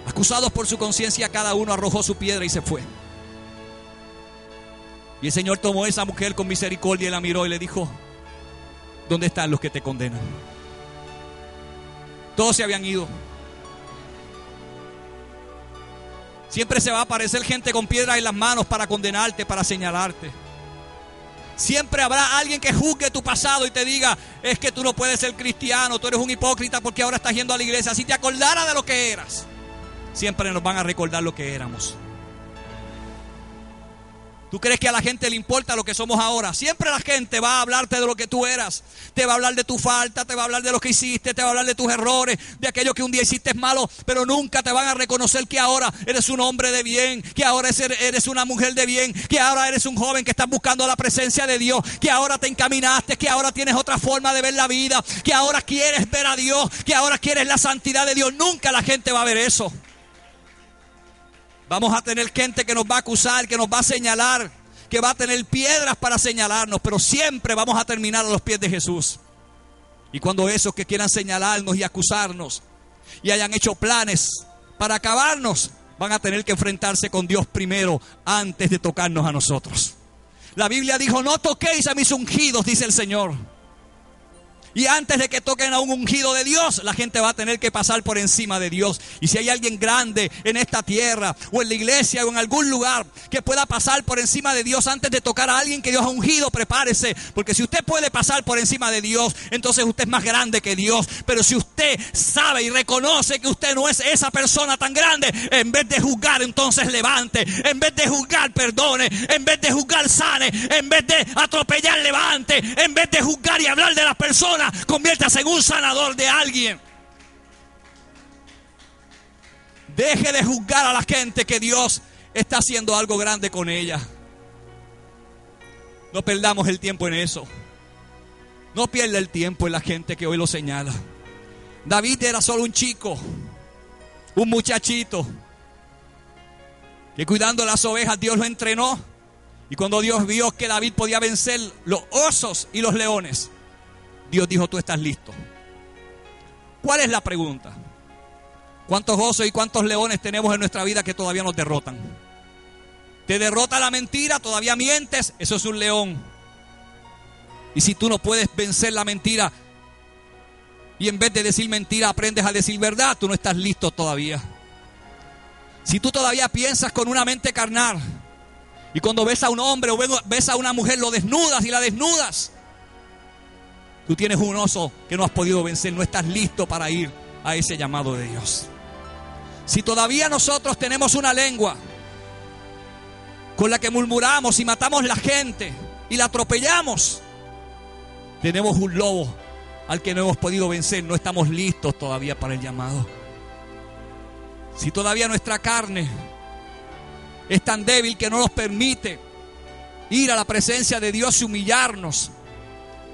[SPEAKER 1] Acusados por su conciencia, cada uno arrojó su piedra y se fue. Y el Señor tomó a esa mujer con misericordia y la miró y le dijo: ¿dónde están los que te condenan? Todos se habían ido. Siempre se va a aparecer gente con piedras en las manos para condenarte, para señalarte. Siempre habrá alguien que juzgue tu pasado y te diga: es que tú no puedes ser cristiano, tú eres un hipócrita porque ahora estás yendo a la iglesia. Si te acordara de lo que eras, siempre nos van a recordar lo que éramos. ¿Tú crees que a la gente le importa lo que somos ahora? Siempre la gente va a hablarte de lo que tú eras. Te va a hablar de tu falta, te va a hablar de lo que hiciste, te va a hablar de tus errores, de aquello que un día hiciste malo, pero nunca te van a reconocer que ahora eres un hombre de bien, que ahora eres una mujer de bien, que ahora eres un joven que está buscando la presencia de Dios, que ahora te encaminaste, que ahora tienes otra forma de ver la vida, que ahora quieres ver a Dios, que ahora quieres la santidad de Dios. Nunca la gente va a ver eso. Vamos a tener gente que nos va a acusar, que nos va a señalar, que va a tener piedras para señalarnos, pero siempre vamos a terminar a los pies de Jesús. Y cuando esos que quieran señalarnos y acusarnos y hayan hecho planes para acabarnos, van a tener que enfrentarse con Dios primero antes de tocarnos a nosotros. La Biblia dijo: no toquéis a mis ungidos, dice el Señor. Y antes de que toquen a un ungido de Dios, la gente va a tener que pasar por encima de Dios. Y si hay alguien grande en esta tierra, o en la iglesia, o en algún lugar, que pueda pasar por encima de Dios antes de tocar a alguien que Dios ha ungido, prepárese. Porque si usted puede pasar por encima de Dios, entonces usted es más grande que Dios. Pero si usted sabe y reconoce que usted no es esa persona tan grande, en vez de juzgar, entonces levante. En vez de juzgar, perdone. En vez de juzgar, sane. En vez de atropellar, levante. En vez de juzgar y hablar de las personas, conviértase en un sanador de alguien. Deje de juzgar a la gente, que Dios está haciendo algo grande con ella. No perdamos el tiempo en eso. No pierda el tiempo en la gente que hoy lo señala. David era solo un chico, un muchachito, que cuidando las ovejas Dios lo entrenó. Y cuando Dios vio que David podía vencer los osos y los leones, Dios dijo: tú estás listo. ¿Cuál es la pregunta? ¿Cuántos osos y cuántos leones tenemos en nuestra vida que todavía nos derrotan? Te derrota la mentira, todavía mientes, eso es un león. Y si tú no puedes vencer la mentira y en vez de decir mentira aprendes a decir verdad, tú no estás listo todavía. Si tú todavía piensas con una mente carnal y cuando ves a un hombre o ves a una mujer lo desnudas y la desnudas, tú tienes un oso que no has podido vencer, no estás listo para ir a ese llamado de Dios. Si todavía nosotros tenemos una lengua con la que murmuramos y matamos la gente y la atropellamos, tenemos un lobo al que no hemos podido vencer, no estamos listos todavía para el llamado. Si todavía nuestra carne es tan débil que no nos permite ir a la presencia de Dios y humillarnos,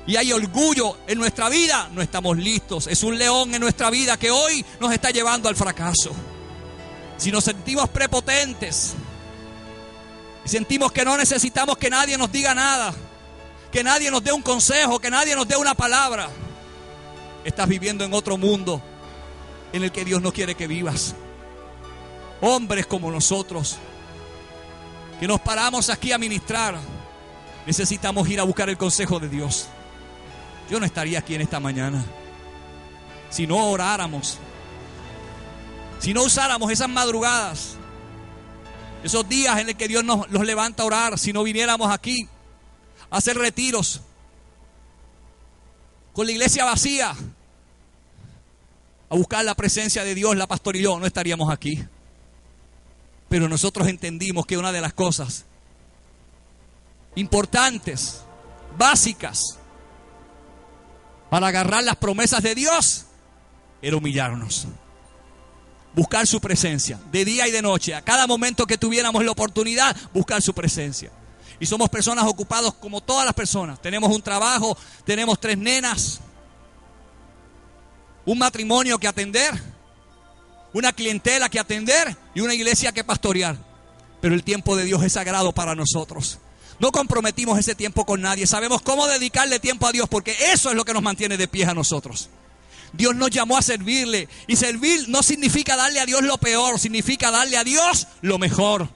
[SPEAKER 1] y hay orgullo en nuestra vida, no estamos listos. Es un león en nuestra vida que hoy nos está llevando al fracaso. Si nos sentimos prepotentes y sentimos que no necesitamos que nadie nos diga nada, que nadie nos dé un consejo, que nadie nos dé una palabra, estás viviendo en otro mundo en el que Dios no quiere que vivas. Hombres como nosotros que nos paramos aquí a ministrar, necesitamos ir a buscar el consejo de Dios. Yo no estaría aquí en esta mañana si no oráramos, si no usáramos esas madrugadas, esos días en los que Dios nos levanta a orar, si no viniéramos aquí a hacer retiros con la iglesia vacía, a buscar la presencia de Dios, la pastor y yo, no estaríamos aquí. Pero nosotros entendimos que una de las cosas importantes, básicas, para agarrar las promesas de Dios, era humillarnos. Buscar su presencia, de día y de noche, a cada momento que tuviéramos la oportunidad, buscar su presencia. Y somos personas ocupadas como todas las personas. Tenemos un trabajo, tenemos 3 nenas, un matrimonio que atender, una clientela que atender y una iglesia que pastorear. Pero el tiempo de Dios es sagrado para nosotros. No comprometimos ese tiempo con nadie. Sabemos cómo dedicarle tiempo a Dios, porque eso es lo que nos mantiene de pie a nosotros. Dios nos llamó a servirle. Y servir no significa darle a Dios lo peor, significa darle a Dios lo mejor.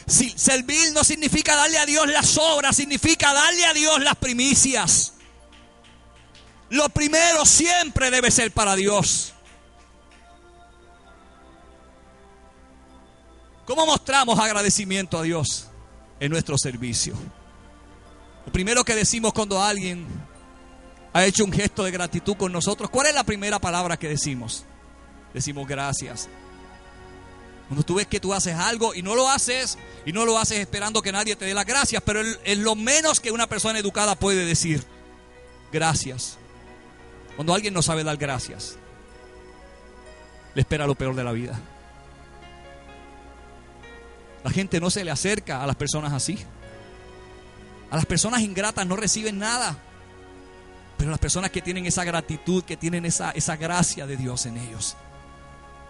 [SPEAKER 1] Servir no significa darle a Dios las obras, significa darle a Dios las primicias. Lo primero siempre debe ser para Dios. ¿Cómo mostramos agradecimiento a Dios? En nuestro servicio. Lo primero que decimos cuando alguien ha hecho un gesto de gratitud con nosotros, ¿cuál es la primera palabra que decimos? Decimos gracias. Cuando tú ves que tú haces algo y no lo haces esperando que nadie te dé las gracias, pero es lo menos que una persona educada puede decir. Gracias. Cuando alguien no sabe dar gracias, le espera lo peor de la vida. La gente no se le acerca a las personas así. A las personas ingratas no reciben nada. Pero las personas que tienen esa gratitud, que tienen esa gracia de Dios en ellos,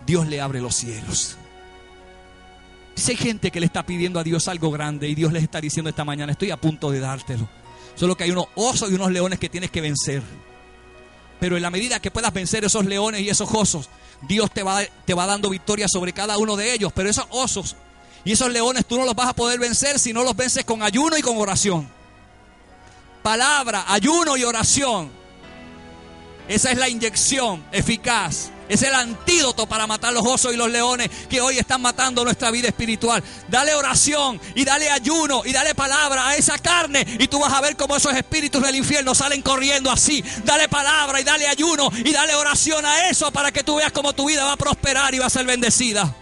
[SPEAKER 1] Dios le abre los cielos. Si hay gente que le está pidiendo a Dios algo grande y Dios les está diciendo esta mañana, estoy a punto de dártelo. Solo que hay unos osos y unos leones que tienes que vencer. Pero en la medida que puedas vencer esos leones y esos osos, Dios te va dando victoria sobre cada uno de ellos. Pero esos osos y esos leones tú no los vas a poder vencer si no los vences con ayuno y con oración. Palabra, ayuno y oración. Esa es la inyección eficaz. Es el antídoto para matar los osos y los leones que hoy están matando nuestra vida espiritual. Dale oración y dale ayuno y dale palabra a esa carne y tú vas a ver cómo esos espíritus del infierno salen corriendo así. Dale palabra y dale ayuno y dale oración a eso para que tú veas cómo tu vida va a prosperar y va a ser bendecida.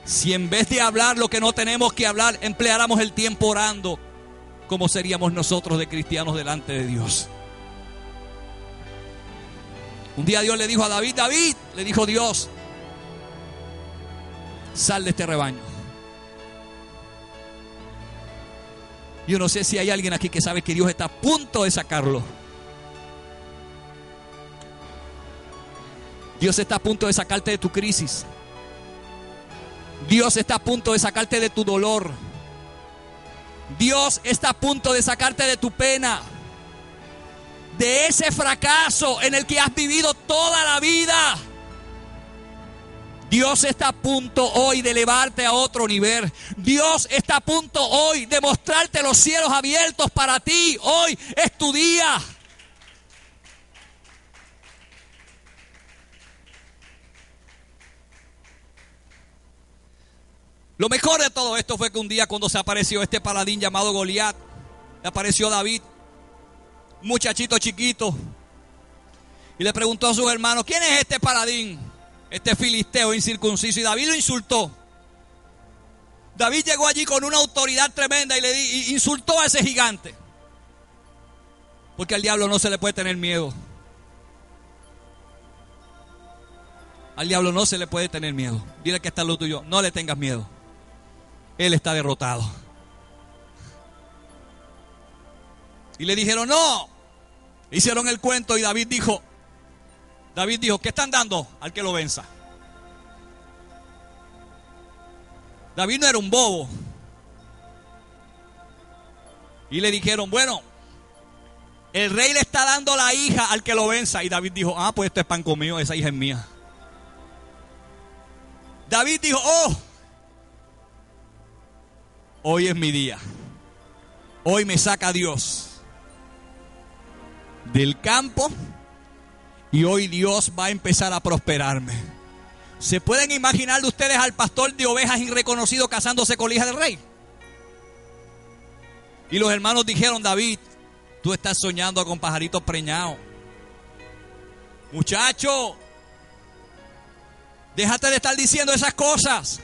[SPEAKER 1] Si en vez de hablar lo que no tenemos que hablar, empleáramos el tiempo orando, ¿cómo seríamos nosotros de cristianos delante de Dios? Un día Dios le dijo a David, le dijo Dios, sal de este rebaño. Yo no sé si hay alguien aquí que sabe que Dios está a punto de sacarlo. Dios está a punto de sacarte de tu crisis. Dios está a punto de sacarte de tu dolor. Dios está a punto de sacarte de tu pena, de ese fracaso en el que has vivido toda la vida. Dios está a punto hoy de elevarte a otro nivel. Dios está a punto hoy de mostrarte los cielos abiertos para ti. Hoy es tu día. Lo mejor de todo esto fue que un día cuando se apareció este paladín llamado Goliat, le apareció David, un muchachito chiquito, y le preguntó a sus hermanos, ¿quién es este paladín? Este filisteo incircunciso. Y David lo insultó. David llegó allí con una autoridad tremenda y insultó a ese gigante. Porque al diablo no se le puede tener miedo. Al diablo no se le puede tener miedo. Dile que está lo tuyo, no le tengas miedo. Él está derrotado. Y le dijeron, no. Hicieron el cuento y David dijo, ¿qué están dando al que lo venza? David no era un bobo. Y le dijeron, bueno, el rey le está dando la hija al que lo venza. Y David dijo, pues esto es pan conmigo, esa hija es mía. David dijo, hoy es mi día. Hoy me saca Dios del campo y hoy Dios va a empezar a prosperarme. ¿Se pueden imaginar de ustedes al pastor de ovejas irreconocido casándose con la hija del rey? Y los hermanos dijeron: David, tú estás soñando con pajaritos preñados. Muchacho, déjate de estar diciendo esas cosas.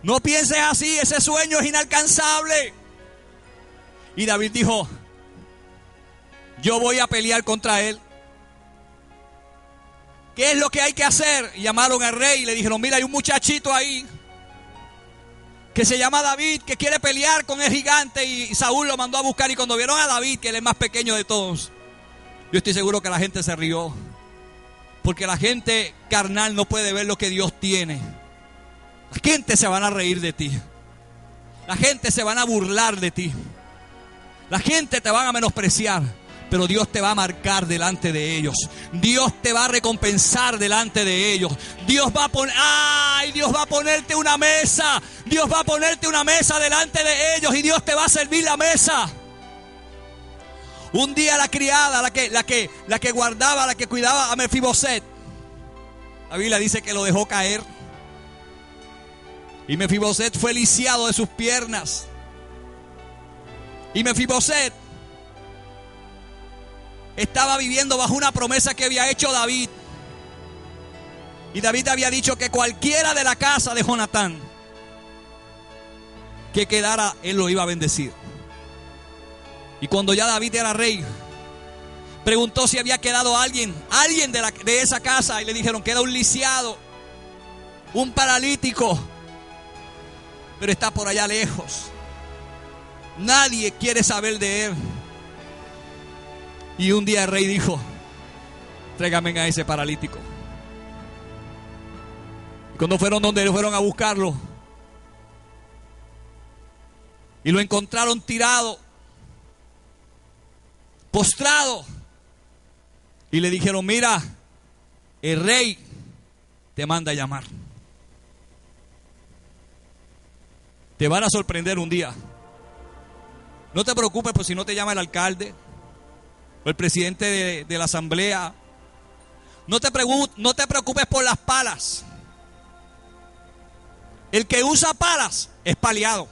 [SPEAKER 1] No pienses así, ese sueño es inalcanzable. Y David dijo: yo voy a pelear contra él. ¿Qué es lo que hay que hacer? Y llamaron al rey y le dijeron: mira, hay un muchachito ahí que se llama David, que quiere pelear con el gigante. Y Saúl lo mandó a buscar. Y cuando vieron a David, que él es más pequeño de todos, yo estoy seguro que la gente se rió. Porque la gente carnal no puede ver lo que Dios tiene. La gente se van a reír de ti. La gente se van a burlar de ti. La gente te van a menospreciar. Pero Dios te va a marcar delante de ellos. Dios te va a recompensar delante de ellos. Dios va a ponerte una mesa. Dios va a ponerte una mesa delante de ellos. Y Dios te va a servir la mesa. Un día la criada, la que guardaba, la que cuidaba a Mefiboset, la Biblia dice que lo dejó caer. Y Mefiboset fue lisiado de sus piernas. Y Mefiboset estaba viviendo bajo una promesa que había hecho David. Y David había dicho que cualquiera de la casa de Jonatán que quedara, él lo iba a bendecir. Y cuando ya David era rey, preguntó si había quedado alguien de esa casa. Y le dijeron: queda un lisiado, un paralítico, pero está por allá lejos. Nadie quiere saber de él. Y un día el rey dijo: tráigame a ese paralítico. Y cuando fueron donde ellos fueron a buscarlo, y lo encontraron tirado, postrado, y le dijeron: mira, el rey te manda a llamar. Te van a sorprender un día. No te preocupes por si no te llama el alcalde o el presidente de la asamblea. No te preocupes por las palas. El que usa palas es paliado.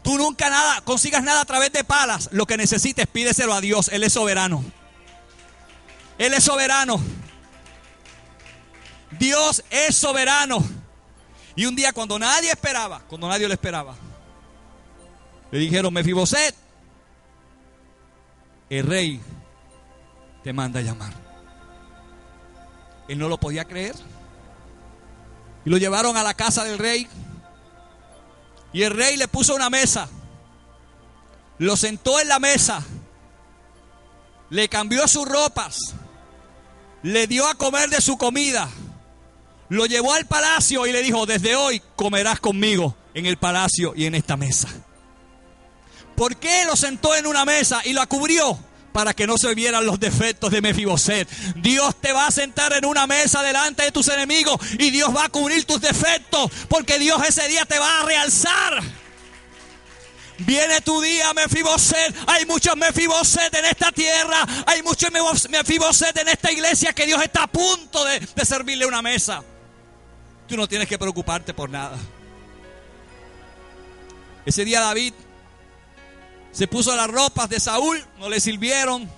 [SPEAKER 1] Tú nunca consigas nada a través de palas. Lo que necesites, pídeselo a Dios. Él es soberano. Él es soberano. Dios es soberano. Y un día cuando nadie lo esperaba, le dijeron: Mefiboset, el rey te manda a llamar. Él no lo podía creer. Y lo llevaron a la casa del rey. Y el rey le puso una mesa. Lo sentó en la mesa. Le cambió sus ropas. Le dio a comer de su comida. Lo llevó al palacio y le dijo: desde hoy comerás conmigo en el palacio y en esta mesa. ¿Por qué lo sentó en una mesa y la cubrió? Para que no se vieran los defectos de Mefiboset. Dios te va a sentar en una mesa delante de tus enemigos y Dios va a cubrir tus defectos, porque Dios ese día te va a realzar. Viene tu día, Mefiboset. Hay muchos Mefiboset en esta tierra. Hay muchos Mefiboset en esta iglesia que Dios está a punto de servirle una mesa. Tú no tienes que preocuparte por nada. Ese día David se puso las ropas de Saúl, no le sirvieron.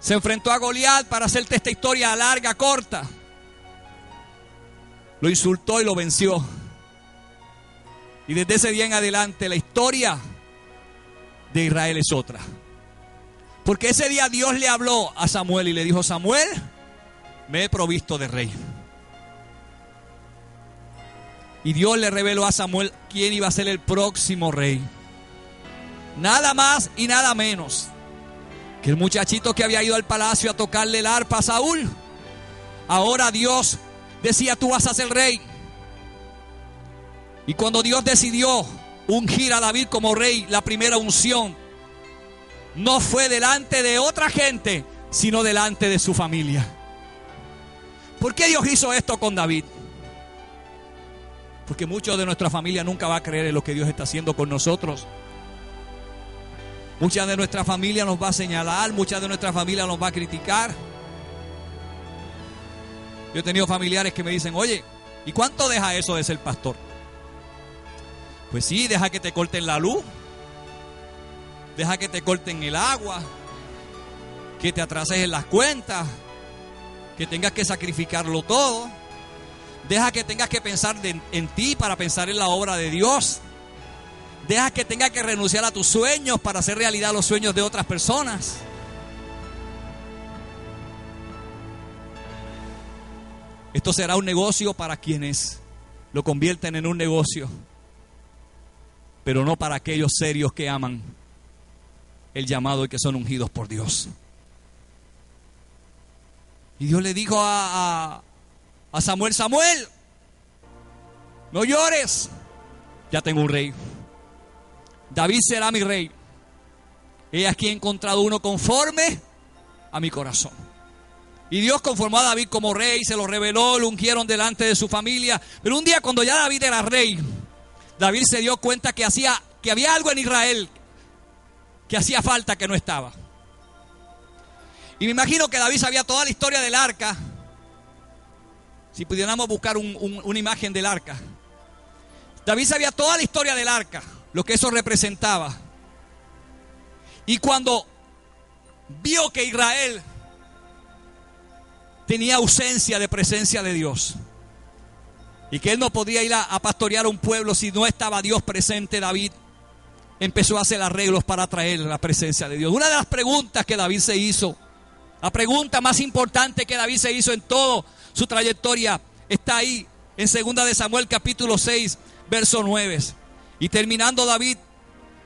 [SPEAKER 1] Se enfrentó a Goliat. Para hacerte esta historia larga, corta, lo insultó y lo venció. Y desde ese día en adelante la historia de Israel es otra. Porque ese día Dios le habló a Samuel y le dijo: Samuel, me he provisto de rey. Y Dios le reveló a Samuel quién iba a ser el próximo rey. Nada más y nada menos que el muchachito que había ido al palacio a tocarle el arpa a Saúl. Ahora Dios decía: tú vas a ser rey. Y cuando Dios decidió ungir a David como rey, la primera unción no fue delante de otra gente, sino delante de su familia. ¿Por qué Dios hizo esto con David? Porque muchos de nuestra familia nunca va a creer en lo que Dios está haciendo con nosotros. Mucha de nuestra familia nos va a señalar, mucha de nuestra familia nos va a criticar. Yo he tenido familiares que me dicen, oye, ¿y cuánto deja eso de ser pastor? Pues sí, deja que te corten la luz, deja que te corten el agua, que te atrases en las cuentas, que tengas que sacrificarlo todo. Deja que tengas que pensar en ti para pensar en la obra de Dios. Deja que tengas que renunciar a tus sueños para hacer realidad los sueños de otras personas. Esto será un negocio para quienes lo convierten en un negocio, pero no para aquellos serios que aman el llamado y que son ungidos por Dios. Y Dios le dijo a Samuel, Samuel, no llores, ya tengo un rey. David será mi rey. He aquí he encontrado uno conforme a mi corazón. Y Dios conformó a David como rey, se lo reveló, lo ungieron delante de su familia. Pero un día cuando ya David era rey, David se dio cuenta que había algo en Israel que hacía falta, que no estaba. Y me imagino que David sabía toda la historia del arca. Si pudiéramos buscar una imagen del arca. David sabía toda la historia del arca, lo que eso representaba. Y cuando vio que Israel tenía ausencia de presencia de Dios y que él no podía ir a pastorear un pueblo si no estaba Dios presente, David empezó a hacer arreglos para traer la presencia de Dios. Una de las preguntas que David se hizo, la pregunta más importante que David se hizo en toda su trayectoria, está ahí en 2 de Samuel capítulo 6, verso 9. Y terminando David,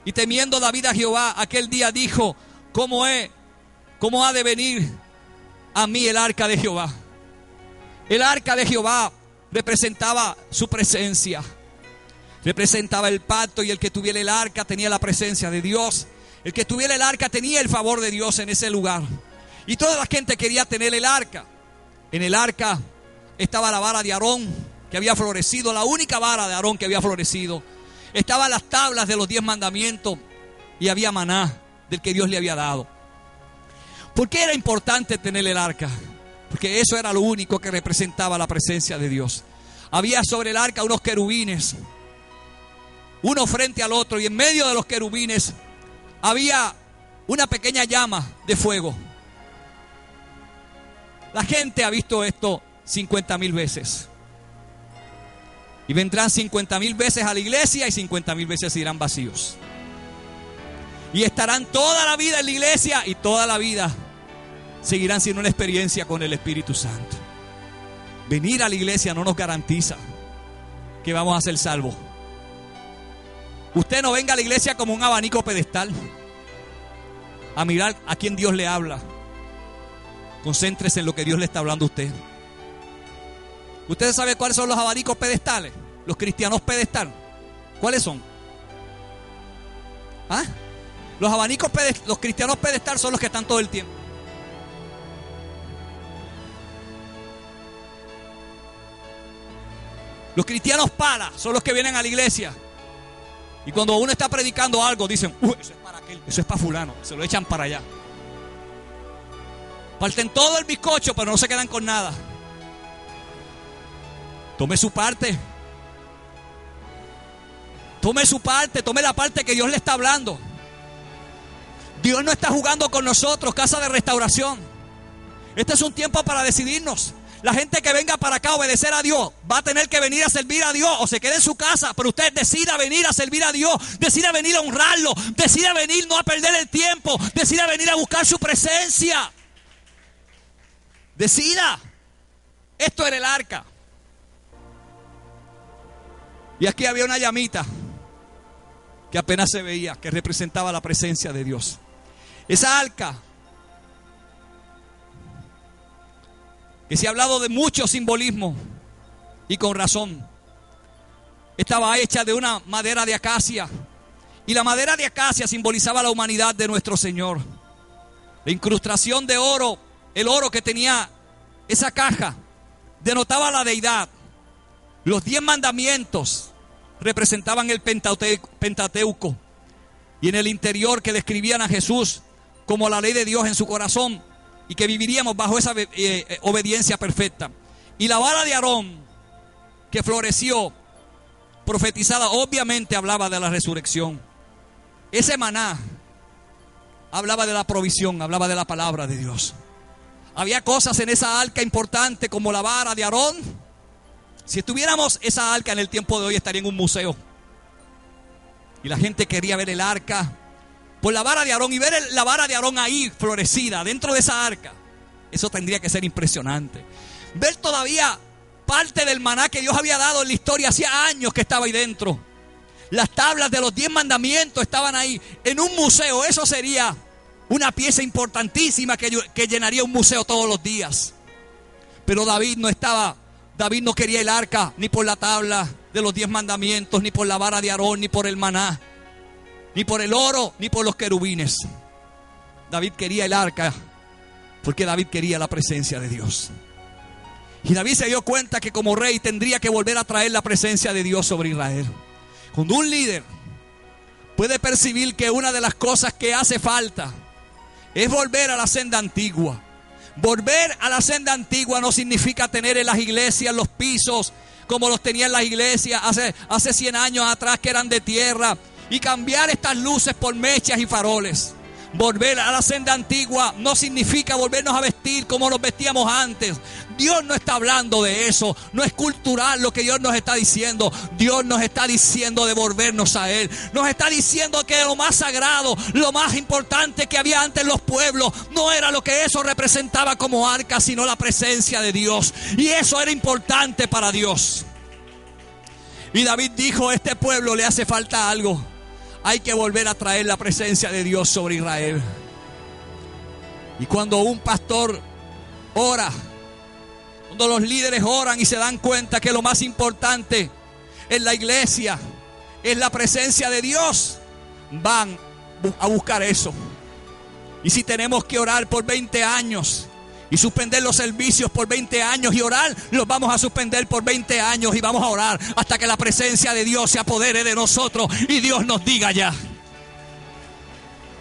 [SPEAKER 1] y temiendo David a Jehová, aquel día dijo, ¿cómo ha de venir a mí el arca de Jehová? El arca de Jehová representaba su presencia, representaba el pacto, y el que tuviera el arca tenía la presencia de Dios. El que tuviera el arca tenía el favor de Dios en ese lugar. Y toda la gente quería tener el arca. En el arca estaba la vara de Aarón que había florecido, la única vara de Aarón que había florecido. Estaban las tablas de los 10 mandamientos y había maná del que Dios le había dado. ¿Por qué era importante tener el arca? Porque eso era lo único que representaba la presencia de Dios. Había sobre el arca unos querubines, uno frente al otro, y en medio de los querubines había una pequeña llama de fuego. La gente ha visto esto 50,000 veces. Y vendrán 50,000 veces a la iglesia y 50,000 veces irán vacíos. Y estarán toda la vida en la iglesia y toda la vida seguirán siendo una experiencia con el Espíritu Santo. Venir a la iglesia no nos garantiza que vamos a ser salvos. Usted no venga a la iglesia como un abanico pedestal a mirar a quién Dios le habla. Concéntrese en lo que Dios le está hablando a usted. ¿Ustedes saben cuáles son los abanicos pedestales? Los cristianos pedestal. ¿Cuáles son? ¿Ah? Los cristianos pedestal son los que están todo el tiempo. Los cristianos pala son los que vienen a la iglesia. Y cuando uno está predicando algo, dicen, eso es para aquel, eso es para fulano. Se lo echan para allá. Parten todo el bizcocho, pero no se quedan con nada. Tome su parte. Tome su parte, tome la parte que Dios le está hablando. Dios no está jugando con nosotros, casa de restauración. Este es un tiempo para decidirnos. La gente que venga para acá a obedecer a Dios va a tener que venir a servir a Dios o se quede en su casa, pero usted decida venir a servir a Dios, decida venir a honrarlo, decida venir no a perder el tiempo, decida venir a buscar su presencia. Decida. Esto era el arca. Y aquí había una llamita que apenas se veía, que representaba la presencia de Dios. Esa arca, que se ha hablado de mucho simbolismo y con razón, estaba hecha de una madera de acacia, y la madera de acacia simbolizaba la humanidad de nuestro Señor. La incrustación de oro, el oro que tenía esa caja, denotaba la deidad. Los 10 mandamientos representaban el Pentateuco. Y en el interior que describían a Jesús como la ley de Dios en su corazón. Y que viviríamos bajo esa obediencia perfecta. Y la vara de Aarón que floreció, profetizada, obviamente hablaba de la resurrección. Ese maná hablaba de la provisión, hablaba de la palabra de Dios. Había cosas en esa arca importante como la vara de Aarón. Si estuviéramos esa arca en el tiempo de hoy, estaría en un museo. Y la gente quería ver el arca por la vara de Aarón, y ver la vara de Aarón ahí florecida dentro de esa arca. Eso tendría que ser impresionante. Ver todavía parte del maná que Dios había dado en la historia, hacía años que estaba ahí dentro. Las tablas de los 10 mandamientos estaban ahí en un museo. Eso sería una pieza importantísima que llenaría un museo todos los días. Pero David no quería el arca ni por la tabla de los 10 mandamientos, ni por la vara de Aarón, ni por el maná, ni por el oro, ni por los querubines. David quería el arca porque David quería la presencia de Dios. Y David se dio cuenta que como rey tendría que volver a traer la presencia de Dios sobre Israel. Cuando un líder puede percibir que una de las cosas que hace falta es volver a la senda antigua. Volver a la senda antigua no significa tener en las iglesias los pisos como los tenía en las iglesias hace 100 años atrás, que eran de tierra, y cambiar estas luces por mechas y faroles. Volver a la senda antigua no significa volvernos a vestir como nos vestíamos antes. Dios no está hablando de eso. No es cultural lo que Dios nos está diciendo. Dios nos está diciendo de volvernos a Él. Nos está diciendo que lo más sagrado, lo más importante que había antes en los pueblos, no era lo que eso representaba como arca, sino la presencia de Dios. Y eso era importante para Dios. Y David dijo: a este pueblo le hace falta algo. Hay que volver a traer la presencia de Dios sobre Israel. Y cuando un pastor ora, cuando los líderes oran y se dan cuenta que lo más importante en la iglesia es la presencia de Dios, van a buscar eso. Y si tenemos que orar por 20 años y suspender los servicios por 20 años y orar, los vamos a suspender por 20 años y vamos a orar hasta que la presencia de Dios se apodere de nosotros y Dios nos diga ya.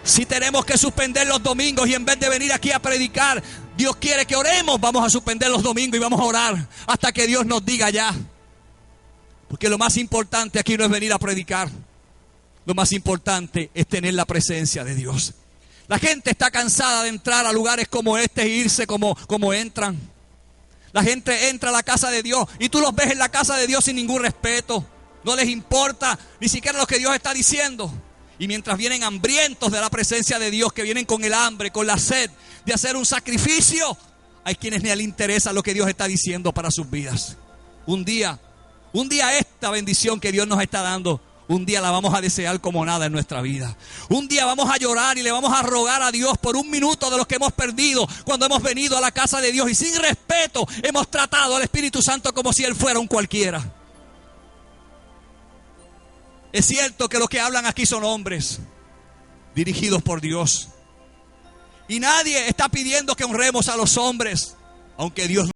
[SPEAKER 1] Si tenemos que suspender los domingos y en vez de venir aquí a predicar, Dios quiere que oremos, vamos a suspender los domingos y vamos a orar hasta que Dios nos diga ya. Porque lo más importante aquí no es venir a predicar. Lo más importante es tener la presencia de Dios. La gente está cansada de entrar a lugares como este e irse como entran. La gente entra a la casa de Dios y tú los ves en la casa de Dios sin ningún respeto. No les importa ni siquiera lo que Dios está diciendo. Y mientras vienen hambrientos de la presencia de Dios, que vienen con el hambre, con la sed de hacer un sacrificio, hay quienes ni les interesa lo que Dios está diciendo para sus vidas. Un día esta bendición que Dios nos está dando, un día la vamos a desear como nada en nuestra vida. Un día vamos a llorar y le vamos a rogar a Dios por un minuto de los que hemos perdido cuando hemos venido a la casa de Dios y sin respeto hemos tratado al Espíritu Santo como si Él fuera un cualquiera. Es cierto que los que hablan aquí son hombres dirigidos por Dios. Y nadie está pidiendo que honremos a los hombres, aunque Dios